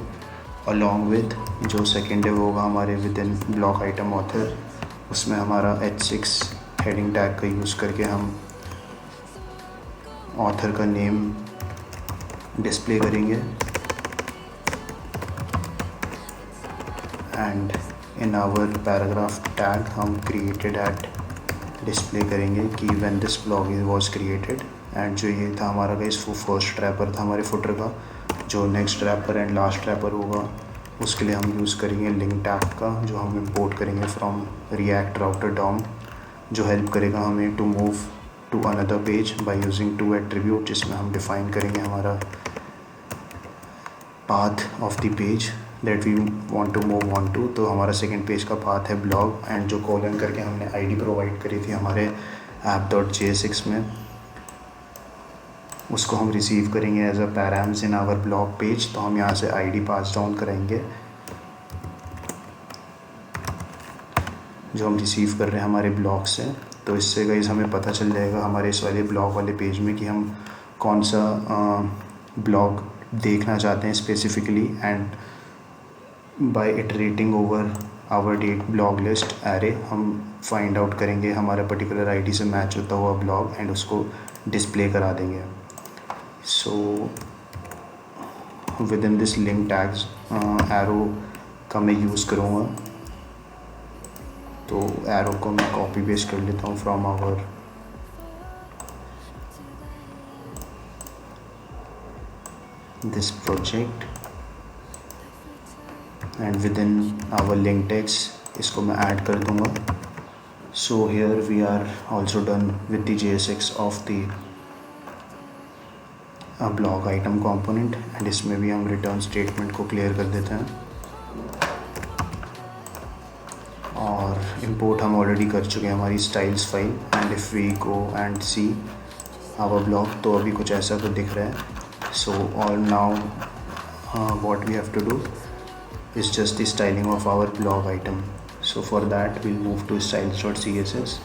अलॉन्ग विद जो सेकेंड है वो होगा हमारे with in blog item author, उसमें हमारा H6 हेडिंग टैग का यूज़ करके हम ऑथर का नेम डिस्प्ले करेंगे. And in our paragraph tag हम क्रिएटेड एट डिस्प्ले करेंगे कि when this blog was created. And जो ये था हमारा गाइस वो फर्स्ट रैपर था हमारे फुटर का. जो next wrapper and last wrapper होगा उसके लिए हम यूज़ करेंगे लिंक टैग का, जो हम इंपोर्ट करेंगे फ्रॉम रिएक्ट राउटर डॉम, जो हेल्प करेगा हमें to move to another page by using to attribute, जिसमें हम डिफ़ाइन करेंगे हमारा path of the page that we want to move on to. तो हमारा सेकंड पेज का पाथ है ब्लॉग, एंड जो कॉलन करके हमने आईडी प्रोवाइड करी थी हमारे app.jsx में, उसको हम रिसीव करेंगे as a params in our blog page. तो हम यहाँ से आईडी पास डाउन करेंगे जो हम रिसीव कर रहे हैं हमारे ब्लॉग से. तो इससे गाइस हमें पता चल जाएगा हमारे इस वाले ब्लॉग वाले पेज में कि हम कौन सा ब्लॉग देखना चाहते हैं specifically. And by iterating over our date blog list array हम फाइंड आउट करेंगे हमारा पर्टिकुलर आईडी से मैच होता हुआ ब्लॉग एंड उसको डिस्प्ले करा देंगे. So with in this link tags arrow का मैं यूज़ करूँगा. तो एरो को मैं कॉपी पेस्ट कर लेता हूँ from our this project and within our link text इसको मैं ऐड कर दूँगा. So here we are also done with the JSX of the blog item component, and इसमें भी हम रिटर्न स्टेटमेंट को क्लियर कर देते हैं. और इंपोर्ट हम ऑलरेडी कर चुके हैं हमारी styles file. And if we go and see our blog तो अभी कुछ ऐसा तो दिख रहा है. So all now what we have to do is just the styling of our blog item. So for that we'll move to styles.css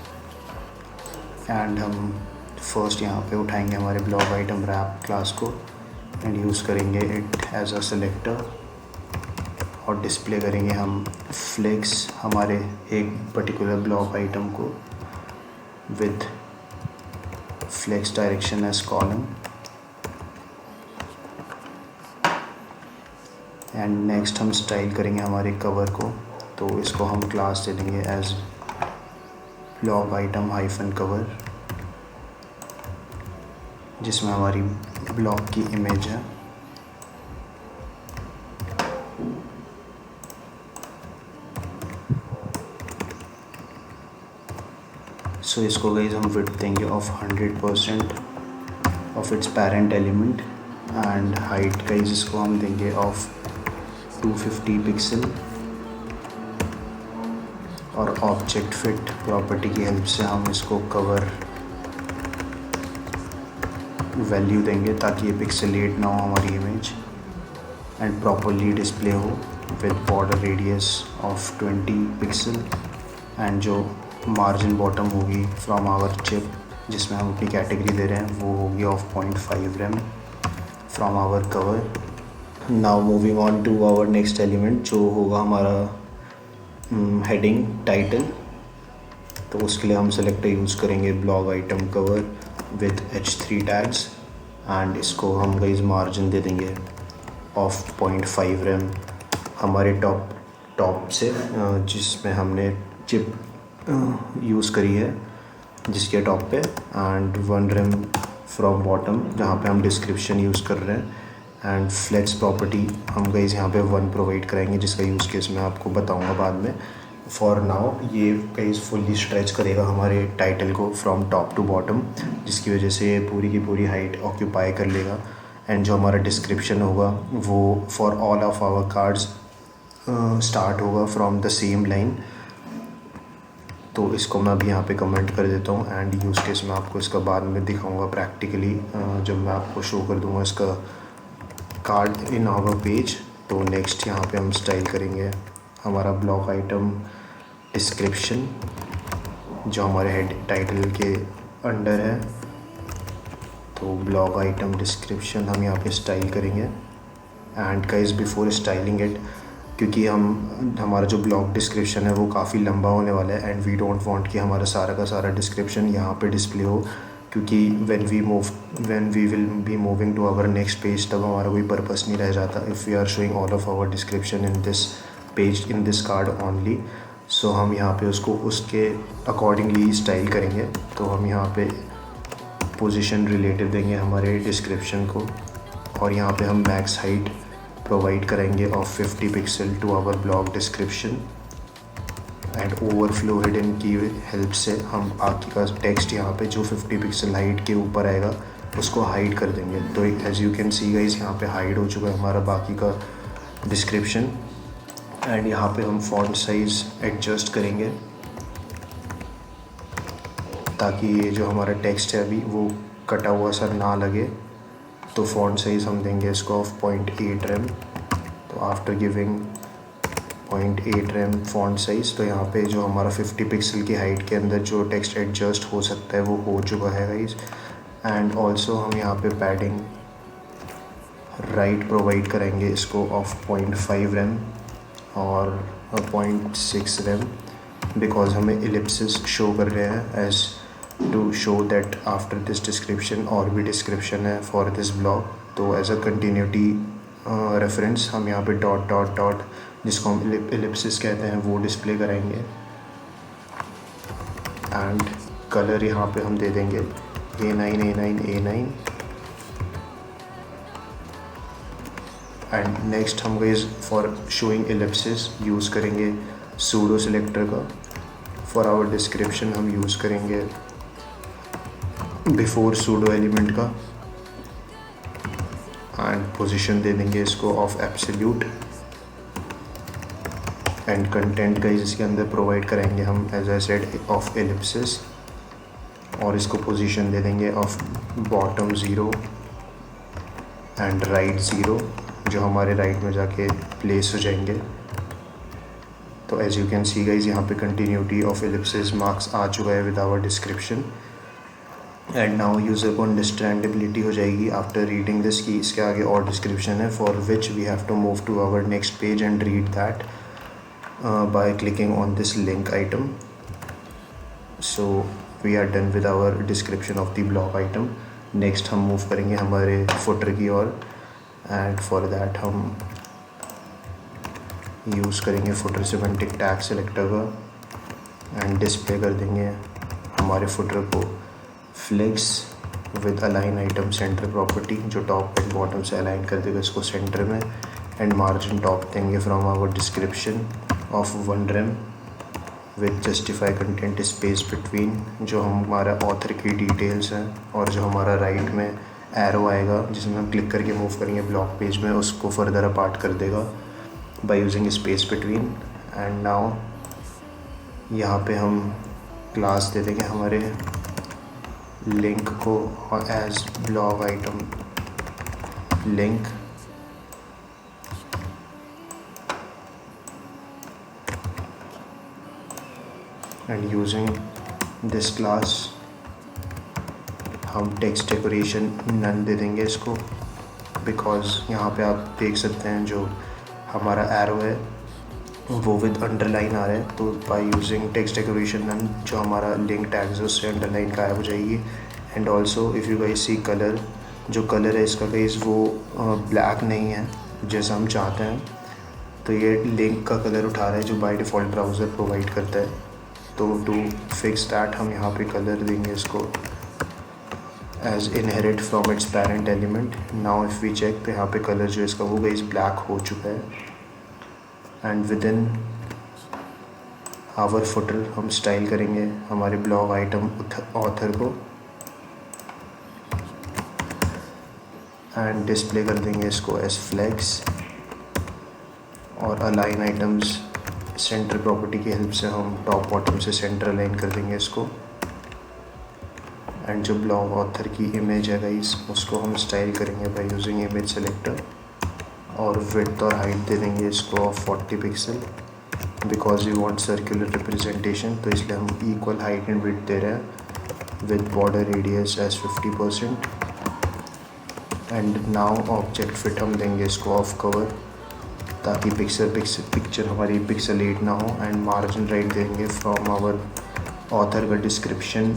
and हम first यहाँ पे उठाएंगे हमारे ब्लॉग आइटम रैप क्लास को एंड यूज़ करेंगे it as a selector, और display करेंगे हम फ्लेक्स हमारे एक पर्टिकुलर ब्लॉग आइटम को with flex direction as column. And next हम स्टाइल करेंगे हमारे कवर को. तो इसको हम क्लास दे देंगे as blog item hyphen cover, जिसमें हमारी ब्लॉग की इमेज है. सो इसको गाइस हम विड्थ देंगे of 100% of its parent element, and height guys इसको हम देंगे ऑफ 250 पिक्सल. और ऑब्जेक्ट फिट प्रॉपर्टी की हेल्प से हम इसको कवर वैल्यू देंगे ताकि ये पिक्सेलेट ना हो हमारी इमेज एंड प्रॉपरली डिस्प्ले हो with border radius of 20 pixel. And जो मार्जिन बॉटम होगी फ्रॉम आवर चिप जिसमें हम अपनी कैटेगरी दे रहे हैं वो होगी of 0.5 rem from our cover. Now moving on to our next element जो होगा हमारा हेडिंग टाइटल. तो उसके लिए हम सेलेक्टर यूज़ करेंगे blog item cover with H3 tags and इसको हम गाइस मार्जिन दे देंगे ऑफ 0.5 रेम हमारे टॉप से, जिसमें हमने चिप यूज़ करी है जिसके टॉप पे, एंड 1 रेम फ्रॉम बॉटम जहाँ पे हम डिस्क्रिप्शन यूज़ कर रहे हैं, एंड फ्लेक्स प्रॉपर्टी हम गाइस यहाँ पे 1 प्रोवाइड कराएंगे जिसका यूज़ केस मैं आपको बताऊँगा बाद में। फॉर नाउ ये गाइस फुल्ली स्ट्रेच करेगा हमारे टाइटल को फ्रॉम टॉप टू बॉटम, जिसकी वजह से ये पूरी की पूरी हाइट ऑक्यूपाई कर लेगा। एंड जो हमारा डिस्क्रिप्शन होगा वो for all of our cards start होगा फ्रॉम द सेम लाइन। तो इसको मैं अभी यहाँ पे कमेंट कर देता हूँ, एंड यूज़ केस मैं आपको इसका बाद में दिखाऊंगा प्रैक्टिकली जब मैं आपको शो कर दूँगा इसका कार्ड इन आवर पेज। तो नेक्स्ट यहाँ पे हम स्टाइल करेंगे हमारा ब्लॉक आइटम डिस्क्रिप्शन जो हमारे हेड टाइटल के अंडर है। तो ब्लॉग आइटम डिस्क्रिप्शन हम यहाँ पे स्टाइल करेंगे। And guys before styling it, क्योंकि हमारा जो ब्लॉग डिस्क्रिप्शन है वो काफ़ी लंबा होने वाला है, एंड वी डोंट वांट कि हमारा सारा का सारा डिस्क्रिप्शन यहाँ पे डिस्प्ले हो, क्योंकि when we will be moving to our next page तब हमारा कोई पर्पस नहीं रह जाता if we are showing all of our description in this page in this card only. So हम यहाँ पे उसको उसके अकॉर्डिंगली स्टाइल करेंगे। तो हम यहाँ पे पोजीशन रिलेटिव देंगे हमारे डिस्क्रिप्शन को, और यहाँ पे हम मैक्स हाइट प्रोवाइड करेंगे of 50 pixel to our blog description, and overflow hidden की हेल्प से हम बाकी का टेक्स्ट यहाँ पे जो 50 पिक्सल हाइट के ऊपर आएगा उसको हाइड कर देंगे। तो as you can see guys यहाँ पे हाइड हो चुका है हमारा बाकी का डिस्क्रिप्शन। एंड यहाँ पे हम फॉन्ट साइज़ एडजस्ट करेंगे ताकि ये जो हमारा टेक्स्ट है अभी वो कटा हुआ सा ना लगे। तो फॉन्ट साइज़ हम देंगे इसको ऑफ 0.8 रेम। तो after giving 0.8 rem font size, तो यहाँ पे जो हमारा 50 पिक्सल की हाइट के अंदर जो टेक्स्ट एडजस्ट हो सकता है वो हो चुका है गाइस। एंड ऑल्सो हम यहाँ पे पैडिंग राइट प्रोवाइड करेंगे इसको ऑफ 0.5 रेम और 0.6 रेम, बिकॉज हमें एलिप्सिस शो कर रहे हैं as to show that after this description और भी डिस्क्रिप्शन है फॉर दिस ब्लॉग। तो एज अ कंटिन्यूटी रेफरेंस हम यहाँ पे डॉट डॉट डॉट जिसको हम एलिप्सिस कहते हैं वो डिस्प्ले कराएंगे। एंड कलर यहाँ पे हम दे देंगे A9 एंड नेक्स्ट हम guys for showing ellipsis use करेंगे सूडो सिलेक्टर का। फॉर आवर डिस्क्रिप्शन हम यूज़ करेंगे बिफोर सूडो एलिमेंट का, एंड पोजीशन दे देंगे इसको of absolute. And content guys इसके अंदर प्रोवाइड करेंगे हम as I said of ellipsis, और इसको पोजीशन दे देंगे ऑफ बॉटम 0 एंड राइट 0 जो हमारे राइट में जाके प्लेस हो जाएंगे। तो as you can see guys यहाँ पे कंटिन्यूटी ऑफ एलिप्सिस मार्क्स आ चुका है with our description. And now user को अंडरस्टैंडेबिलिटी हो जाएगी आफ्टर रीडिंग दिस कि इसके आगे और डिस्क्रिप्शन है for which we have to move to our next page and read that by clicking on this link item. So we are done with our description of the blog item. Next हम move करेंगे हमारे footer की ओर, and for that हम use करेंगे footer semantic tag selector का, and display कर देंगे हमारे फुटर को flex with align item centre property जो टॉप एंड बॉटम से अलाइन कर देगा इसको सेंटर में। एंड मार्जिन टॉप देंगे from our description of 1 rem with justify content space between, जो हमारा ऑथर की डिटेल्स हैं, और जो हमारा राइट में एरो आएगा जिसमें हम क्लिक करके मूव करेंगे ब्लॉग पेज में उसको फर्दर अपार्ट कर देगा by using space between. And now यहाँ पे हम क्लास दे देंगे हमारे लिंक को as blog item link, and using this class हम टेक्स्ट डेकोरेशन नन दे देंगे इसको, बिकॉज यहाँ पे आप देख सकते हैं जो हमारा एरो है वो विद अंडरलाइन आ रहा है। तो by using text decoration none जो हमारा लिंक टैग्स है उससे अंडरलाइन गायब हो जाएगी। And also if you guys see colour जो कलर है इसका गाइस वो ब्लैक नहीं है जैसा हम चाहते हैं, तो ये लिंक का कलर उठा रहा है जो बाय डिफ़ॉल्ट ब्राउज़र प्रोवाइड करता है। तो टू फिक्स दैट हम यहाँ पे कलर देंगे इसको as inherit from its parent element. Now if we check तो यहाँ पे कलर जो इसका वो गाइस ब्लैक हो चुका है। And within our footer हम स्टाइल करेंगे हमारे ब्लॉग आइटम ऑथर को एंड डिस्प्ले कर देंगे इसको एज फ्लैग्स। और अलाइन आइटम्स सेंटर प्रॉपर्टी की हेल्प से हम टॉप बॉटम से सेंटर अलाइन कर देंगे इसको। एंड जो ब्लॉग ऑथर की इमेज है गाइस उसको हम स्टाइल करेंगे बाय यूजिंग इमेज सेलेक्टर और विड्थ और हाइट दे देंगे इसको of 40 pixel because we want circular representation, तो इसलिए हम इक्वल हाइट एंड विड्थ दे रहे हैं with border radius as 50%। And now object fit हम देंगे इसको ऑफ कवर ताकि पिक्चर हमारी पिक्सेलेट ना हो। एंड मार्जिन राइट देंगे फ्रॉम आवर ऑथर का डिस्क्रिप्शन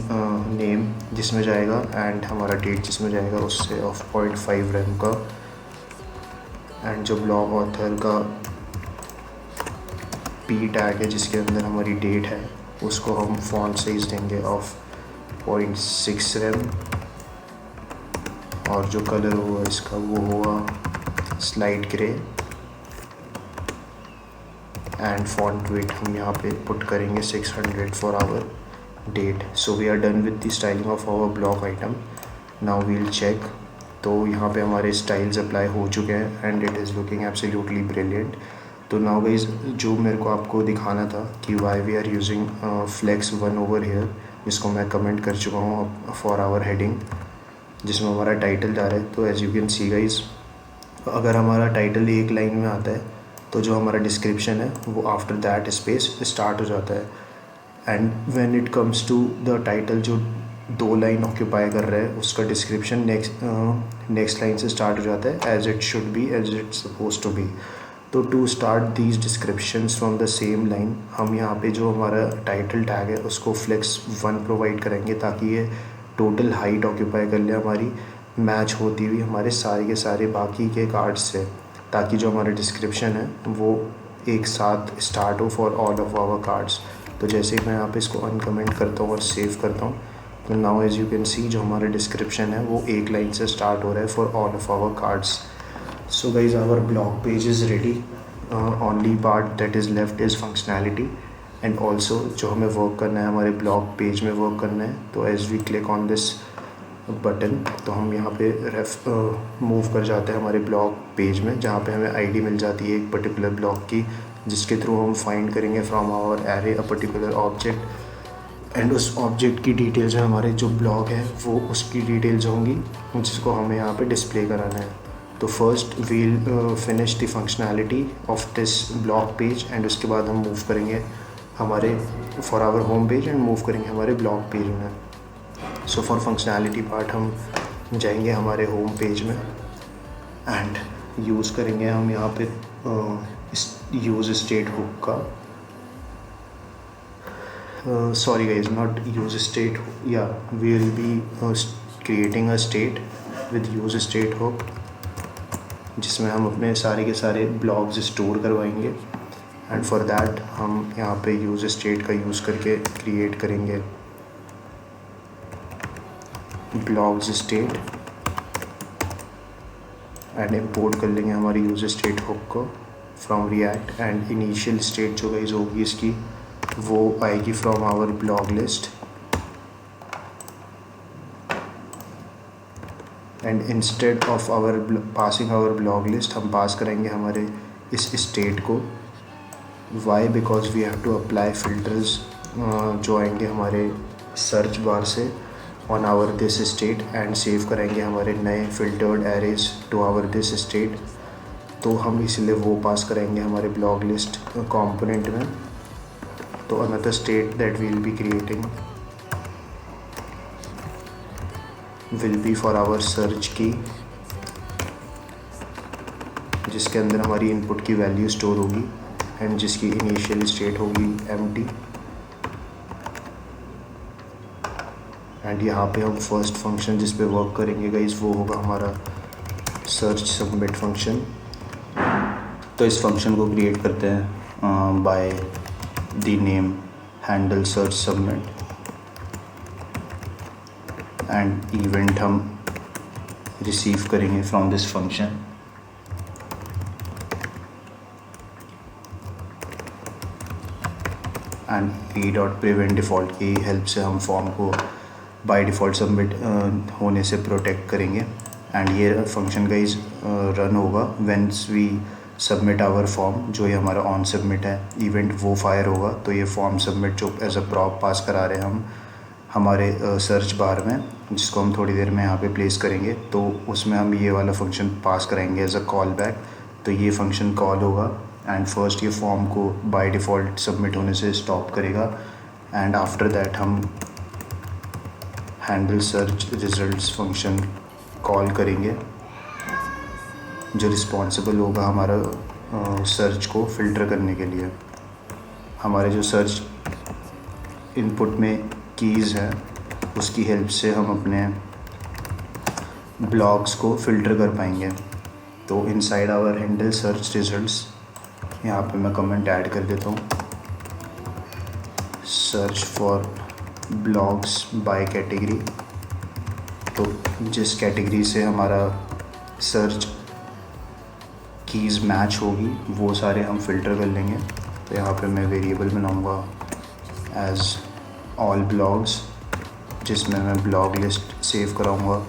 नेम जिसमें जाएगा एंड हमारा डेट जिसमें जाएगा उससे ऑफ 0.5 रैम का। एंड जो ब्लॉग ऑथर का पी टैग है जिसके अंदर हमारी डेट है उसको हम फॉन्ट साइज देंगे ऑफ 0.6 रैम। और जो कलर होगा इसका वो होगा slight grey. And font weight हम यहाँ पे पुट करेंगे 600 for our date. So we are done with the styling of our blog item. Now we'll check. तो यहाँ पे हमारे स्टाइल्स अप्लाई हो चुके हैं and it is looking absolutely brilliant. तो नाउ गाइस जो मेरे को आपको दिखाना था कि why we are using flex 1 over here, जिसको मैं कमेंट कर चुका हूँ फॉर आवर हेडिंग जिसमें हमारा टाइटल जा रहा है। तो as you can see guys अगर हमारा टाइटल एक लाइन में आता है तो जो हमारा डिस्क्रिप्शन है वो आफ्टर दैट स्पेस स्टार्ट हो जाता है। And when it comes to the title जो 2 लाइन ऑक्यूपाई कर रहा है उसका डिस्क्रिप्शन नेक्स्ट लाइन से स्टार्ट हो जाता है as it should be, as it suppose to be. तो to start these descriptions from the same line हम यहाँ पे जो हमारा टाइटल टैग है उसको फ्लेक्स 1 प्रोवाइड करेंगे ताकि ये टोटल हाइट ऑक्यूपाई कर ले हमारी, मैच होती हुई हमारे सारे के सारे बाकी के कार्ड्स से, ताकि जो हमारा डिस्क्रिप्शन है वो एक साथ स्टार्ट हो for all of our cards. तो जैसे ही मैं यहाँ पे इसको अनकमेंट करता हूँ और सेव करता हूँ तो now as you can see जो हमारा डिस्क्रिप्शन है वो एक लाइन से स्टार्ट हो रहा है for all of our cards. So guys our blog page is ready. Only part that is left is functionality and also जो हमें वर्क करना है हमारे ब्लॉग पेज में वर्क करना है। तो as we click on this button तो हम यहाँ पे मूव कर जाते हैं हमारे ब्लॉग पेज में जहाँ पे हमें आईडी मिल जाती है एक पर्टिकुलर ब्लॉग की, जिसके थ्रू हम फाइंड करेंगे from our array a particular object. And उस ऑब्जेक्ट की डिटेल्स है हमारे जो ब्लॉग है वो उसकी डिटेल्स होंगी जिसको हमें यहाँ पे डिस्प्ले कराना है। तो first we'll finish the functionality of this blog page and उसके बाद हम मूव करेंगे हमारे for our home page and move करेंगे हमारे ब्लॉग पेज में। सो फॉर फंक्शनैलिटी पार्ट हम जाएंगे हमारे होम पेज में एंड यूज़ करेंगे हम यहाँ पे यूज़ स्टेट हुक का, sorry guys not use state, या we will be creating a state with use state hook जिसमें हम अपने सारे के सारे ब्लॉग्स स्टोर करवाएंगे। एंड फॉर दैट हम यहाँ पे यूज़ स्टेट का यूज़ करके क्रिएट करेंगे ब्लॉग्स स्टेट एंड इंपोर्ट कर लेंगे हमारी यूज़ स्टेट हुक को from React. And initial state जो गाइस होगी इसकी वो आएगी from our blog list. And instead of our passing our blog list हम पास करेंगे हमारे इस स्टेट को। Why? Because we have to apply filters जो आएंगे हमारे सर्च बार से on our this state and save कराएंगे हमारे नए filtered arrays to our this state. तो हम इसलिए वो पास कराएंगे हमारे ब्लॉग लिस्ट कंपोनेंट में। तो another state that we will be creating will be for our search की, जिसके अंदर हमारी इनपुट की वैल्यू स्टोर होगी एंड जिसकी इनिशियल स्टेट होगी एम्प्टी। एंड यहाँ पे हम फर्स्ट फंक्शन जिस पे वर्क करेंगे गाइस वो होगा हमारा सर्च सबमिट फंक्शन। तो इस फंक्शन को क्रिएट करते हैं by the name handle search submit, and event हम रिसीव करेंगे from this function. And p.prevent default की हेल्प से हम फॉर्म को बाय डिफ़ॉल्ट सबमिट होने से प्रोटेक्ट करेंगे। एंड ये फंक्शन गाइस रन होगा व्हेंस वी सबमिट आवर फॉर्म। जो ये हमारा ऑन सबमिट है इवेंट वो फायर होगा। तो ये फॉर्म सबमिट जो एज अ प्रॉप पास करा रहे हैं हम हमारे सर्च बार में, जिसको हम थोड़ी देर में यहाँ पे प्लेस करेंगे, तो उसमें हम ये वाला फंक्शन पास कराएंगे एज अ कॉल बैक। तो ये फंक्शन कॉल होगा एंड फर्स्ट ये फॉर्म को बाय डिफ़ॉल्ट सबमिट होने से स्टॉप करेगा। एंड आफ्टर दैट हम handle search results function call करेंगे, जो रिस्पॉन्सिबल होगा हमारा सर्च को फ़िल्टर करने के लिए। हमारे जो सर्च इनपुट में कीज़ हैं उसकी हेल्प से हम अपने ब्लॉग्स को फ़िल्टर कर पाएंगे। तो inside our handle search results यहाँ पे मैं कमेंट ऐड कर देता हूँ, search for blogs by category. तो जिस कैटेगरी से हमारा सर्च कीज़ मैच होगी वो सारे हम फ़िल्टर कर लेंगे। तो यहाँ पे मैं वेरिएबल बनाऊँगा एज ऑल ब्लॉग्स, जिसमें मैं ब्लॉग लिस्ट सेव कराऊँगा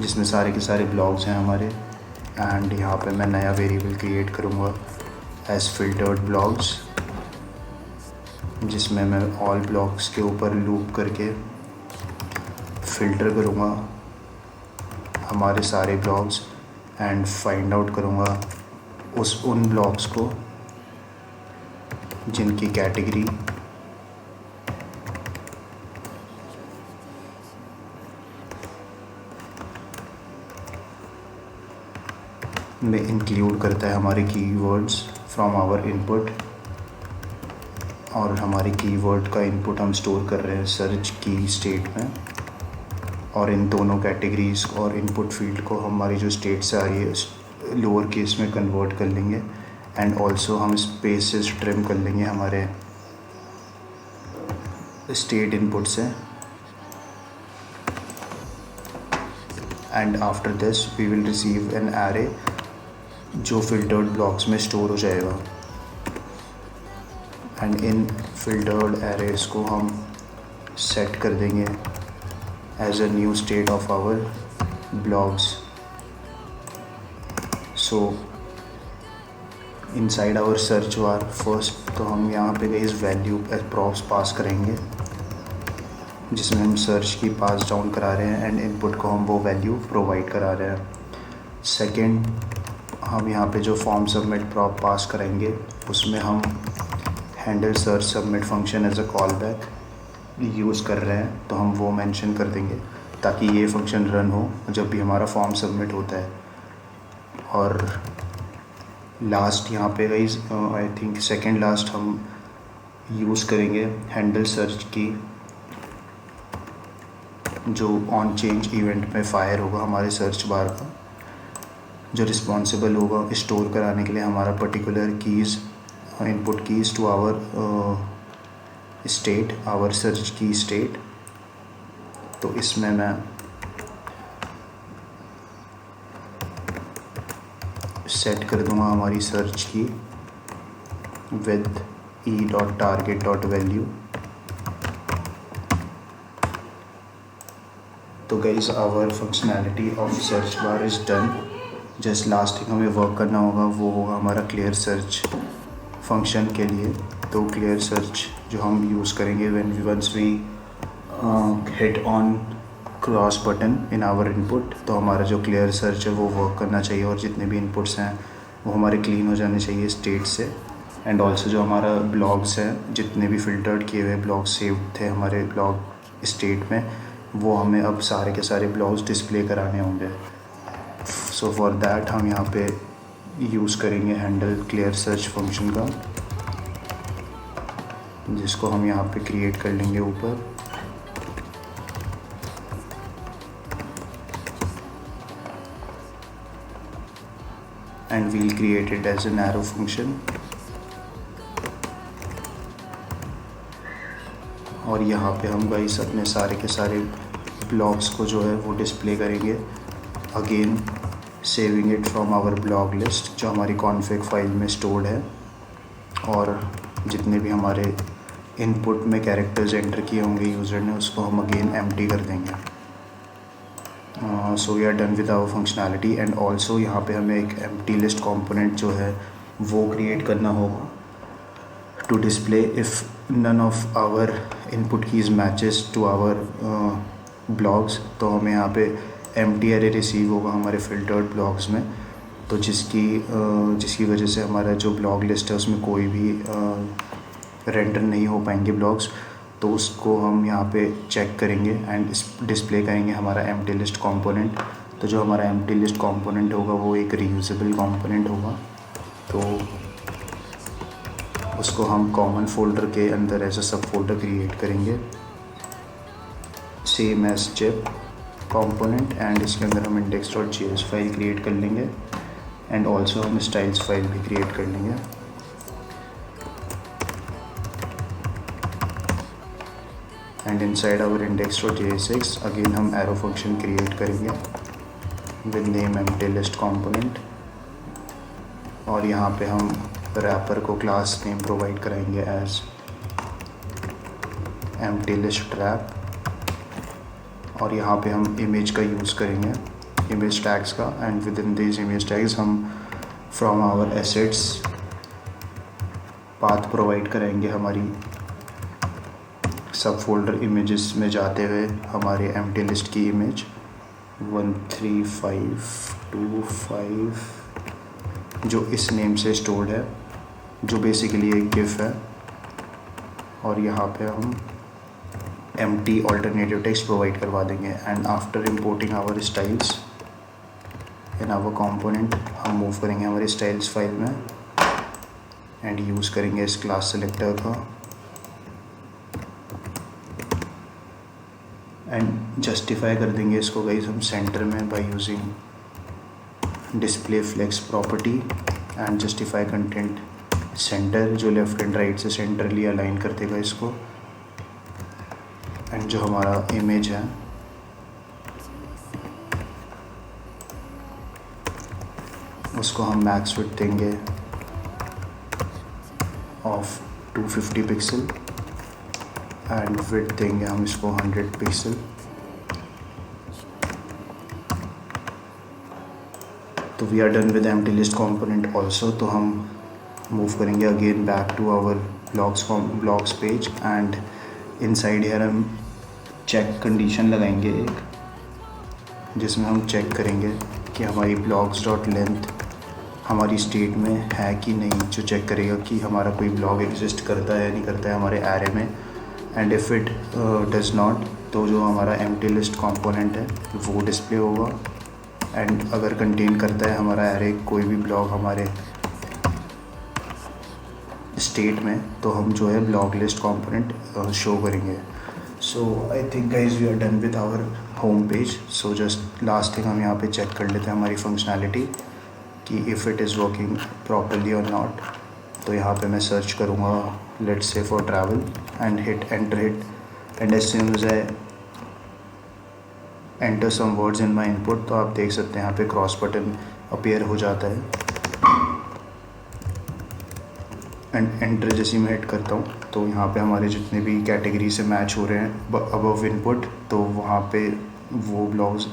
जिसमें सारे के सारे ब्लॉग्स हैं हमारे। एंड यहाँ पे मैं नया वेरिएबल क्रिएट करूँगा एज फिल्टर्ड ब्लॉग्स, जिसमें मैं ऑल ब्लॉग्स के ऊपर लूप करके फ़िल्टर करूँगा हमारे सारे ब्लॉग्स एंड फाइंड आउट करूँगा उन ब्लॉग्स को जिनकी कैटेगरी में इंक्लूड करता है हमारे कीवर्ड्स फ्रॉम आवर इनपुट। और हमारे कीवर्ड का इनपुट हम स्टोर कर रहे हैं सर्च की स्टेट में, और इन दोनों कैटेगरीज़ और इनपुट फील्ड को हमारी जो स्टेट से आ रही है लोअर केस में कन्वर्ट कर लेंगे। एंड ऑल्सो हम स्पेसेस ट्रिम कर लेंगे हमारे स्टेट इनपुट से। And after this we will receive an array जो फिल्टर्ड ब्लॉक्स में स्टोर हो जाएगा। एंड इन फिल्टर्ड एरेज को हम सेट कर देंगे as a new state of our blogs. So inside our search bar first तो हम यहाँ पे इस वैल्यू एज प्रॉप्स पास करेंगे, जिसमें हम सर्च की पास डाउन करा रहे हैं एंड इनपुट को हम वो वैल्यू प्रोवाइड करा रहे हैं। सेकंड, हम यहाँ पे जो फॉर्म सबमिट प्रॉप पास करेंगे उसमें हम handle search submit function as a call back use कर रहे हैं। तो हम वो मेंशन कर देंगे ताकि ये फंक्शन रन हो जब भी हमारा फॉर्म सबमिट होता है। और लास्ट यहाँ पे guys I think second last हम यूज़ करेंगे हैंडल सर्च की, जो ऑन चेंज इवेंट में फायर होगा हमारे सर्च बार का, जो रिस्पॉन्सिबल होगा स्टोर कराने के लिए हमारा particular keys input keys to our state, our search की स्टेट। तो इसमें मैं सेट कर दूंगा हमारी सर्च की विद e.target.value। तो guys our functionality of search bar is done. Just last thing हमें वर्क करना होगा वो होगा हमारा क्लियर सर्च फंक्शन के लिए। तो क्लियर सर्च जो हम यूज़ करेंगे once we hit on cross button in our input, तो हमारा जो क्लियर सर्च है वो वर्क करना चाहिए और जितने भी इनपुट्स हैं वो हमारे क्लीन हो जाने चाहिए स्टेट से। एंड ऑल्सो जो हमारा ब्लॉग्स हैं, जितने भी फ़िल्टर्ड किए हुए ब्लॉग्स सेव थे हमारे ब्लॉग स्टेट में, वो हमें अब सारे के सारे ब्लॉग्स डिस्प्ले कराने होंगे। सो फॉर दैट हम यहाँ पे यूज़ करेंगे हैंडल क्लियर सर्च फंक्शन का, जिसको हम यहाँ पे क्रिएट कर लेंगे ऊपर। and we'll create it as an arrow function. और यहाँ पे हम गाइस अपने सारे के सारे ब्लॉक्स को जो है वो डिस्प्ले करेंगे, again saving it from our blog list जो हमारी कॉन्फ़िग फाइल में स्टोर्ड है। और जितने भी हमारे इनपुट में कैरेक्टर्स एंटर किए होंगे यूज़र ने, उसको हम अगेन एम्प्टी कर देंगे। So we are done with our functionality. And also यहाँ पे हमें एक एम्प्टी लिस्ट कंपोनेंट जो है वो क्रिएट करना होगा to display if none of our input keys matches to our blogs. तो हमें यहाँ पे एम्प्टी एरे रिसीव होगा हमारे फिल्टर्ड ब्लॉक्स में, तो जिसकी वजह से हमारा जो ब्लॉक लिस्ट है उसमें कोई भी रेंडर नहीं हो पाएंगे ब्लॉक्स। तो उसको हम यहाँ पे चेक करेंगे एंड डिस्प्ले करेंगे हमारा एम्प्टी लिस्ट कंपोनेंट। तो जो हमारा एम्प्टी लिस्ट कंपोनेंट होगा वो एक रीयूजेबल कंपोनेंट होगा, तो उसको हम कॉमन फोल्डर के अंदर ऐसा सब फोल्डर क्रिएट करेंगे same as chip component. And इसके अंदर हम index.js फाइल क्रिएट कर लेंगे एंड ऑल्सो हम स्टाइल्स फाइल भी क्रिएट कर लेंगे। And inside our index.jsx again हम एरो फंक्शन क्रिएट करेंगे with name empty list component. और यहाँ पे हम रैपर को क्लास नेम प्रोवाइड कराएंगे एज एम्प्टी लिस्ट रैप। और यहाँ पे हम इमेज का यूज़ करेंगे, इमेज टैग्स का। And within this image tags हम from our assets path provide कराएंगे हमारी सब फोल्डर इमेजेस में जाते हुए हमारे एम्प्टी लिस्ट की इमेज 13525 जो इस नेम से स्टोर्ड है, जो बेसिकली एक गिफ है। और यहाँ पे हम एम्प्टी ऑल्टरनेटिव टेक्स्ट प्रोवाइड करवा देंगे। And after importing our styles in our component हम मूव करेंगे हमारे स्टाइल्स फाइल में एंड यूज़ करेंगे इस क्लास सेलेक्टर का एंड जस्टिफाई कर देंगे इसको गाइस हम सेंटर में by using display flex property and justify content centre, जो लेफ्ट एंड राइट से सेंटरली अलाइन कर देगा इसको। एंड जो हमारा इमेज है उसको हम मैक्स विड्थ देंगे ऑफ 250 पिक्सल एंड विड्थ देंगे हम इसको 100 पिक्सल। तो we are done with empty list component also. तो हम मूव करेंगे again back to our blogs page and inside here हम चेक कंडीशन लगाएंगे एक, जिसमें हम चेक करेंगे कि हमारी ब्लॉक्स डॉट लेंथ हमारी स्टेट में है कि नहीं, जो चेक करेगा कि हमारा कोई ब्लॉग एग्जिस्ट करता है या नहीं करता है हमारे एरे में। And if it does not, तो जो हमारा एम्प्टी लिस्ट कंपोनेंट है वो डिस्प्ले होगा। एंड अगर कंटेन करता है हमारा एरे कोई भी ब्लॉग हमारे स्टेट में, तो हम जो है ब्लॉक लिस्ट कंपोनेंट शो करेंगे। So I think guys we are done with our home page. So just last thing हम यहाँ पे चेक कर लेते हैं हमारी फंक्शनैलिटी कि if it is working properly और नॉट। तो यहाँ पे मैं सर्च करूँगा let's say for travel and hit enter hit and as soon as I enter some words in my input, तो आप देख सकते हैं यहाँ पे क्रॉस बटन अपीयर हो जाता है। एंड एंटर जैसे मैं हिट करता हूँ तो यहाँ पे हमारे जितने भी कैटेगरी से मैच हो रहे हैं अबव इनपुट, तो वहाँ पे वो ब्लॉग्स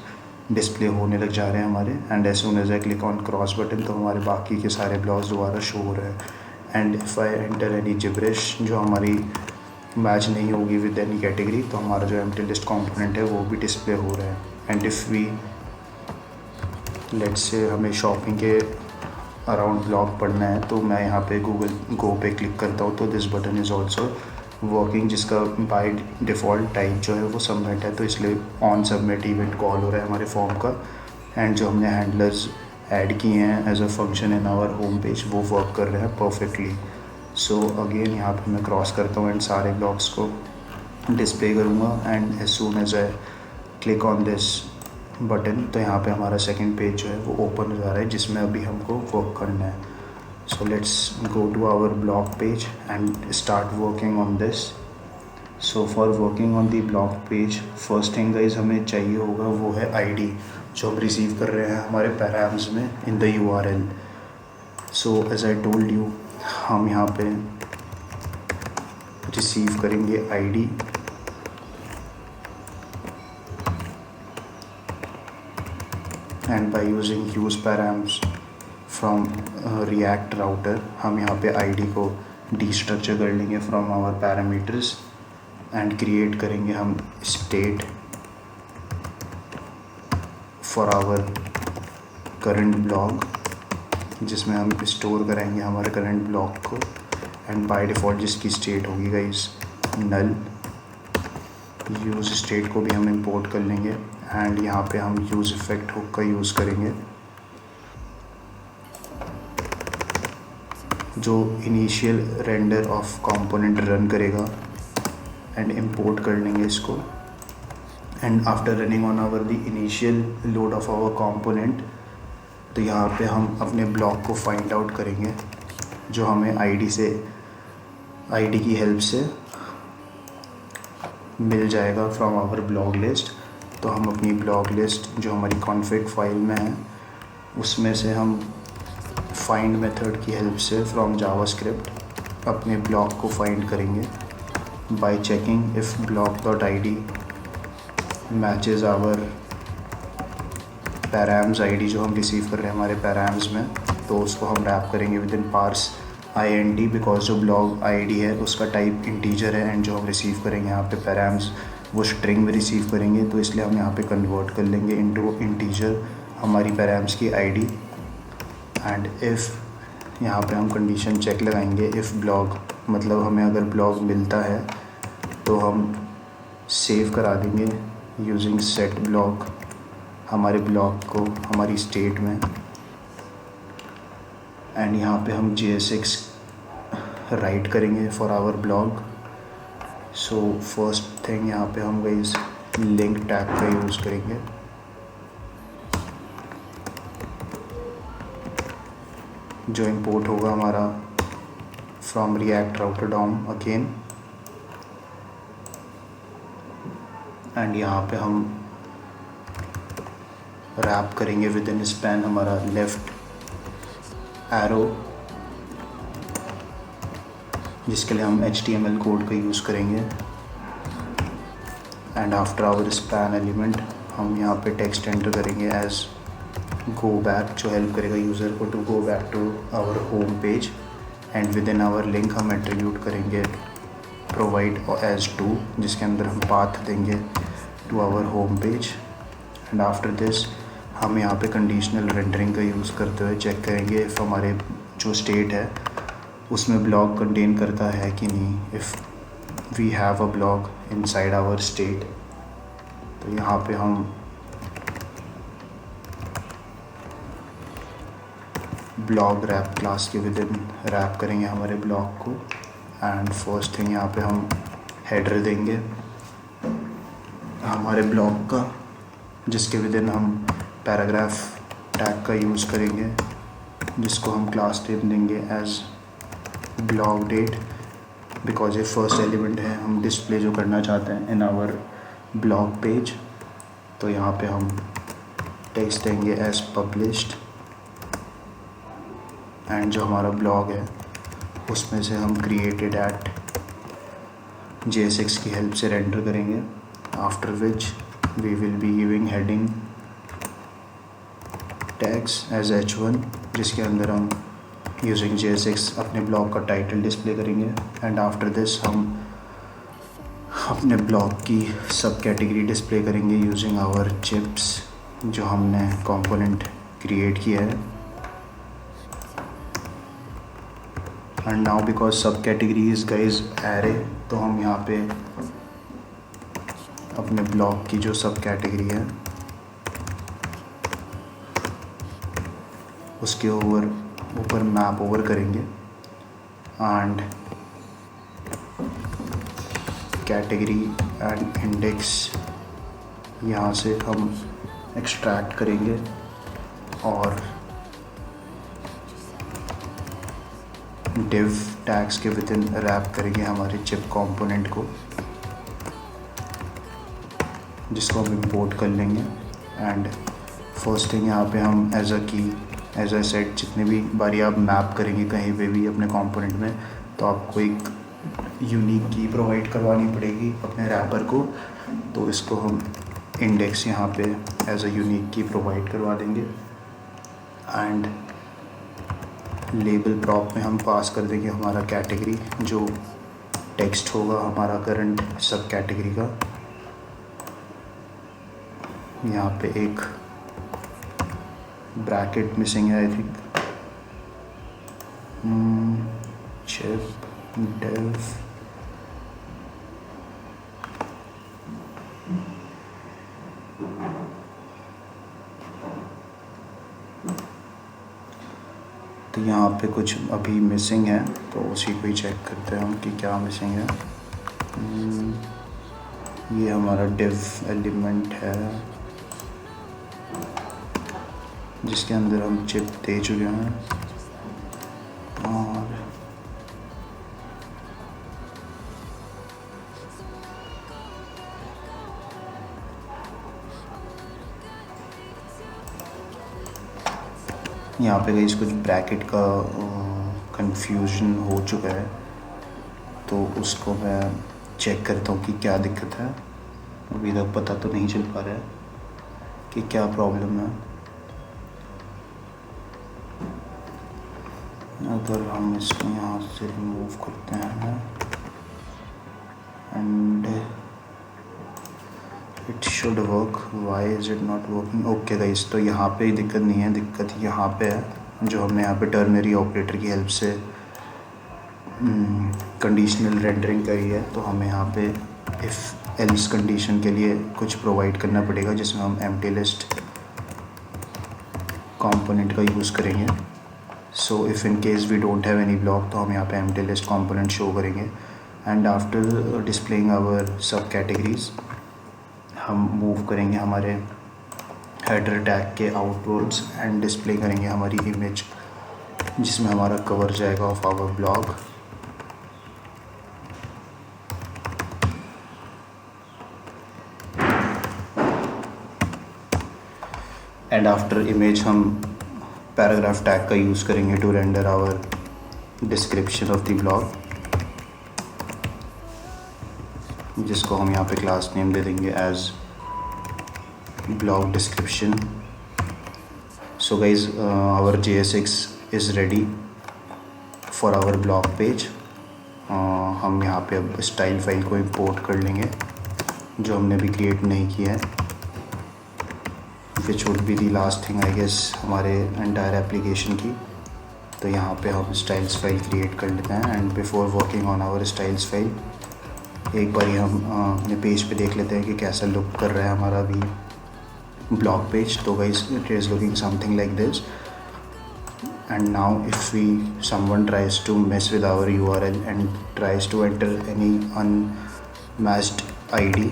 डिस्प्ले होने लग जा रहे हैं हमारे। And as soon as I click on cross button तो हमारे बाकी के सारे ब्लॉग्स दोबारा शो हो रहे हैं। And if I enter any gibberish जो हमारी मैच नहीं होगी विद एनी कैटेगरी, तो हमारा जो एम्प्टी लिस्ट कंपोनेंट है वो भी डिस्प्ले हो रहा है। And if we let's say हमें शॉपिंग के अराउंड ब्लॉग पढ़ना है, तो मैं यहाँ पे गूगल गो पे क्लिक करता हूँ तो this button is also working, जिसका बाय डिफ़ॉल्ट टाइप जो है वो सबमिट है, तो इसलिए ऑन सबमिट इवेंट कॉल हो रहा है हमारे फॉर्म का। एंड जो हमने हैंडलर्स ऐड किए हैं as a function in our home page वो वर्क कर रहे हैं परफेक्टली। सो अगेन यहाँ पे मैं क्रॉस करता हूँ एंड सारे ब्लॉग्स को डिस्प्ले करूँगा। And as soon as I click on this button, तो यहाँ पे हमारा सेकंड पेज जो है वो ओपन हो जा रहा है जिसमें अभी हमको वर्क करना है. So let's go to our blog page and start working on this. So for working on the blog page, first thing guys हमें चाहिए होगा वो है आईडी जो हम रिसीव कर रहे हैं हमारे पैराम्स में in the URL. So as I told you, हम यहाँ पे रिसीव करेंगे ID and by using use params from React router हम यहाँ पे आईडी को डिस्ट्रक्चर कर लेंगे from our parameters and create करेंगे हम state for our current blog जिसमें हम स्टोर कराएंगे हमारे करंट ब्लॉग को. एंड बाय डिफ़ॉल्ट जिसकी स्टेट होगी गाइस नल. यूज़ स्टेट को भी हम इंपोर्ट कर लेंगे एंड यहाँ पे हम यूज़ इफेक्ट हुक का यूज़ करेंगे जो initial render of component run करेगा एंड इंपोर्ट कर लेंगे इसको. And after running on our the initial load of our component, तो यहाँ पे हम अपने ब्लॉक को फाइंड आउट करेंगे जो हमें आईडी की हेल्प से मिल जाएगा फ्रॉम आवर ब्लॉग लिस्ट. तो हम अपनी ब्लॉग लिस्ट जो हमारी कॉन्फ़िग फाइल में है उसमें से हम फाइंड मेथड की हेल्प से फ्रॉम जावास्क्रिप्ट अपने ब्लॉक को फाइंड करेंगे by checking if block.id matches our params ID जो हम रिसीव कर रहे हैं हमारे पैराम्स में. तो उसको हम रैप करेंगे within parse int because जो ब्लॉग आईडी है उसका टाइप इंटीजर है एंड जो हम रिसीव करेंगे यहाँ पे पैराम्स वो स्ट्रिंग में रिसीव करेंगे. तो इसलिए हम यहाँ पे कन्वर्ट कर लेंगे इनटू इंटीजर हमारी पैराम्स की आईडी. एंड इफ़ यहाँ पे हम कंडीशन चेक लगाएंगे इफ़ ब्लॉग मतलब हमें अगर ब्लॉग मिलता है तो हम सेव करा देंगे यूजिंग सेट ब्लॉग हमारे ब्लॉग को हमारी स्टेट में. एंड यहाँ पे हम JSX राइट करेंगे for our blog. So first thing यहाँ पे हम गाइस लिंक टैग का यूज़ करेंगे. जो इंपोर्ट होगा हमारा from React router DOM again. And यहाँ पे हम रैप करेंगे विद इन स्पैन हमारा लेफ़्ट एरो जिसके लिए हम HTML कोड का यूज़ करेंगे. And after our span element हम यहाँ पे टेक्स्ट एंटर करेंगे एज गो बैक जो हेल्प करेगा यूज़र को to go back to our home page. And within our link हम एट्रीब्यूट करेंगे प्रोवाइड एज टू जिसके अंदर हम पाथ देंगे to our home page. And after this हम यहाँ पे कंडीशनल रेंडरिंग का यूज़ करते हुए चेक करेंगे इफ़ हमारे जो स्टेट है उसमें ब्लॉग कंटेन करता है कि नहीं. If we have a blog inside our state तो यहाँ पे हम ब्लॉग रैप क्लास के विद इन रैप करेंगे हमारे ब्लॉग को. एंड फर्स्ट थिंग यहाँ पे हम हेडर देंगे हमारे ब्लॉग का जिसके विद इन हम पैराग्राफ टैग का यूज़ करेंगे जिसको हम क्लास नेम देंगे एज ब्लॉग डेट बिकॉज ये फर्स्ट एलिमेंट है हम डिस्प्ले जो करना चाहते हैं इन आवर ब्लॉग पेज. तो यहाँ पे हम टेक्स्ट देंगे एज पब्लिश्ड. एंड जो हमारा ब्लॉग है उसमें से हम क्रिएटेड एट JSX की हेल्प से रेंडर करेंगे. After which we will be giving heading tags as H1 जिसके अंदर हम यूजिंग JSX अपने ब्लॉग का टाइटल डिस्प्ले करेंगे. एंड आफ्टर दिस हम अपने ब्लॉग की सब कैटेगरी डिस्प्ले करेंगे यूजिंग आवर चिप्स जो हमने कंपोनेंट क्रिएट किया है. And now because subcategories guys array तो हम यहाँ पे अपने ब्लॉग की जो सब कैटेगरी है उसके ऊपर मैप ओवर करेंगे. एंड कैटेगरी एंड इंडेक्स यहाँ से हम एक्सट्रैक्ट करेंगे और div टैग्स के विद इन रैप करेंगे हमारे चिप कंपोनेंट को, जिसको हम इंपोर्ट कर लेंगे। एंड फर्स्ट थिंग यहाँ पे हम एज अ सेट जितने भी बारी आप मैप करेंगे कहीं पे भी अपने कंपोनेंट में, तो आपको एक यूनिक की प्रोवाइड करवानी पड़ेगी अपने रैपर को। तो इसको हम इंडेक्स यहाँ पे एज अ यूनिक की प्रोवाइड करवा देंगे। एंड लेबल प्रॉप में हम पास कर देंगे हमारा कैटेगरी, जो टेक्स्ट होगा हमारा करंट सब कैटेगरी का। यहाँ पे एक ब्रैकेट मिसिंग है आई थिंक, चिप डेव तो यहाँ पे कुछ अभी मिसिंग है, तो उसी को ही चेक करते हैं हम कि क्या मिसिंग है। ये हमारा डिव एलिमेंट है जिसके अंदर हम चिप दे चुके हैं। और यहाँ पे गाइस कुछ ब्रैकेट का कंफ्यूजन हो चुका है, तो उसको मैं चेक करता हूँ कि क्या दिक्कत है। अभी तक पता तो नहीं चल पा रहा है कि क्या प्रॉब्लम है। अगर हम इसको यहाँ से रिमूव करते हैं and it should work, why is it not working. Okay guys, तो यहाँ पे दिक्कत नहीं है, दिक्कत यहाँ पे है जो हमने यहाँ पे टर्नरी ऑपरेटर की हेल्प से कंडीशनल रेंडरिंग करी है। तो हमें यहाँ पे इफ़ एल्स कंडीशन के लिए कुछ प्रोवाइड करना पड़ेगा, जिसमें हम एम्प्टी लिस्ट कंपोनेंट का यूज़ करेंगे। So if in case we don't have any block, तो हम यहाँ पे एम्प्टी लिस्ट कंपोनेंट शो करेंगे। And after displaying our subcategories, हम मूव करेंगे हमारे हेडर टैग के आउटवर्ड्स एंड डिस्प्ले करेंगे हमारी इमेज, जिसमें हमारा कवर जाएगा of our blog. And after image हम पैराग्राफ टैग का यूज़ करेंगे to render our description of the blog, जिसको हम यहाँ पे क्लास नेम दे देंगे as blog description. So guys, our JSX is ready for our blog page. हम यहाँ पे अब स्टाइल फाइल को इंपोर्ट कर लेंगे जो हमने भी क्रिएट नहीं किया है, which would be the last thing I guess हमारे एंटायर एप्लीकेशन की। तो यहाँ पे हम स्टाइल्स फाइल क्रिएट कर लेते हैं। And before working on our styles file, एक बार हम अपने पेज पे देख लेते हैं कि कैसा लुक कर रहा है हमारा भी ब्लॉग पेज। तो guys, it is looking something like this. And now if we someone tries to mess with our URL and tries to enter any unmatched ID,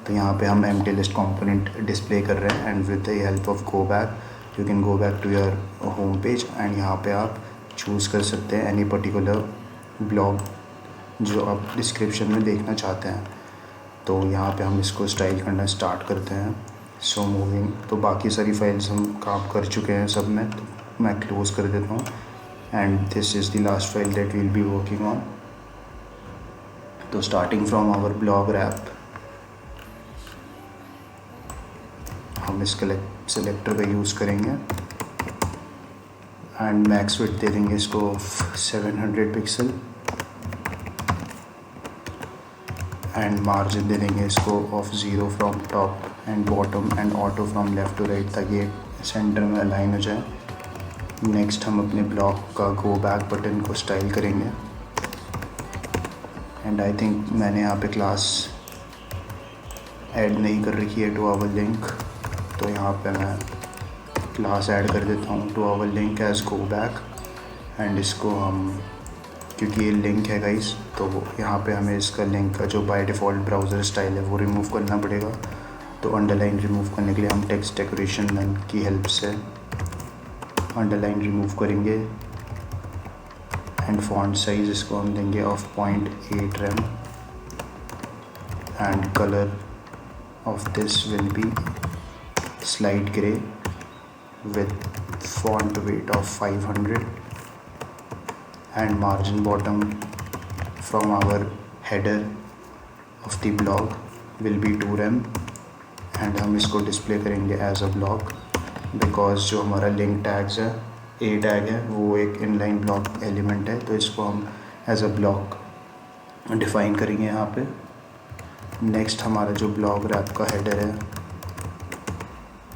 तो यहाँ पे हम एम्प्टी लिस्ट कंपोनेंट डिस्प्ले कर रहे हैं। And with the help of go back, you can go back to your home page and यहाँ पे आप चूज़ कर सकते हैं एनी पर्टिकुलर ब्लॉग जो आप डिस्क्रिप्शन में देखना चाहते हैं। तो यहाँ पे हम इसको स्टाइल करना स्टार्ट करते हैं। सो मूविंग, तो बाकी सारी फाइल्स हम काम कर चुके हैं सब में, तो मैं क्लोज़ कर देता हूँ। And this is the last file that will be working on. तो starting from our blog wrap, हम इस सेलेक्टर का यूज़ करेंगे एंड मैक्स विड्थ दे देंगे इसको 700 पिक्सल एंड मार्जिन दे देंगे इसको of 0 from top and bottom and auto from left to right, ताकि ये सेंटर में अलाइन हो जाए। नेक्स्ट हम अपने ब्लॉक का गो बैक बटन को स्टाइल करेंगे। एंड आई थिंक मैंने यहाँ पे क्लास ऐड नहीं कर रखी है टू आवर लिंक, तो यहाँ पे मैं क्लास ऐड कर देता हूँ to our link as go back. And इसको हम, क्योंकि ये लिंक है गाइस, तो यहाँ पे हमें इसका लिंक का जो बाय डिफ़ॉल्ट ब्राउज़र स्टाइल है वो रिमूव करना पड़ेगा। तो अंडरलाइन रिमूव करने के लिए हम टेक्स्ट डेकोरेशन नन की हेल्प से अंडरलाइन रिमूव करेंगे एंड फॉन्ट साइज इसको हम देंगे of 0.8 rem and colour of this will B slight grey with font weight of 500 and margin bottom from our header of the blog will be 2 rem and हम इसको display करेंगे as a block because जो हमारा link tags है ए tag है वो एक inline block element है, तो इसको हम एज अ ब्लॉक डिफाइन करेंगे यहाँ पे। नेक्स्ट हमारा जो ब्लॉग रैप का हेडर है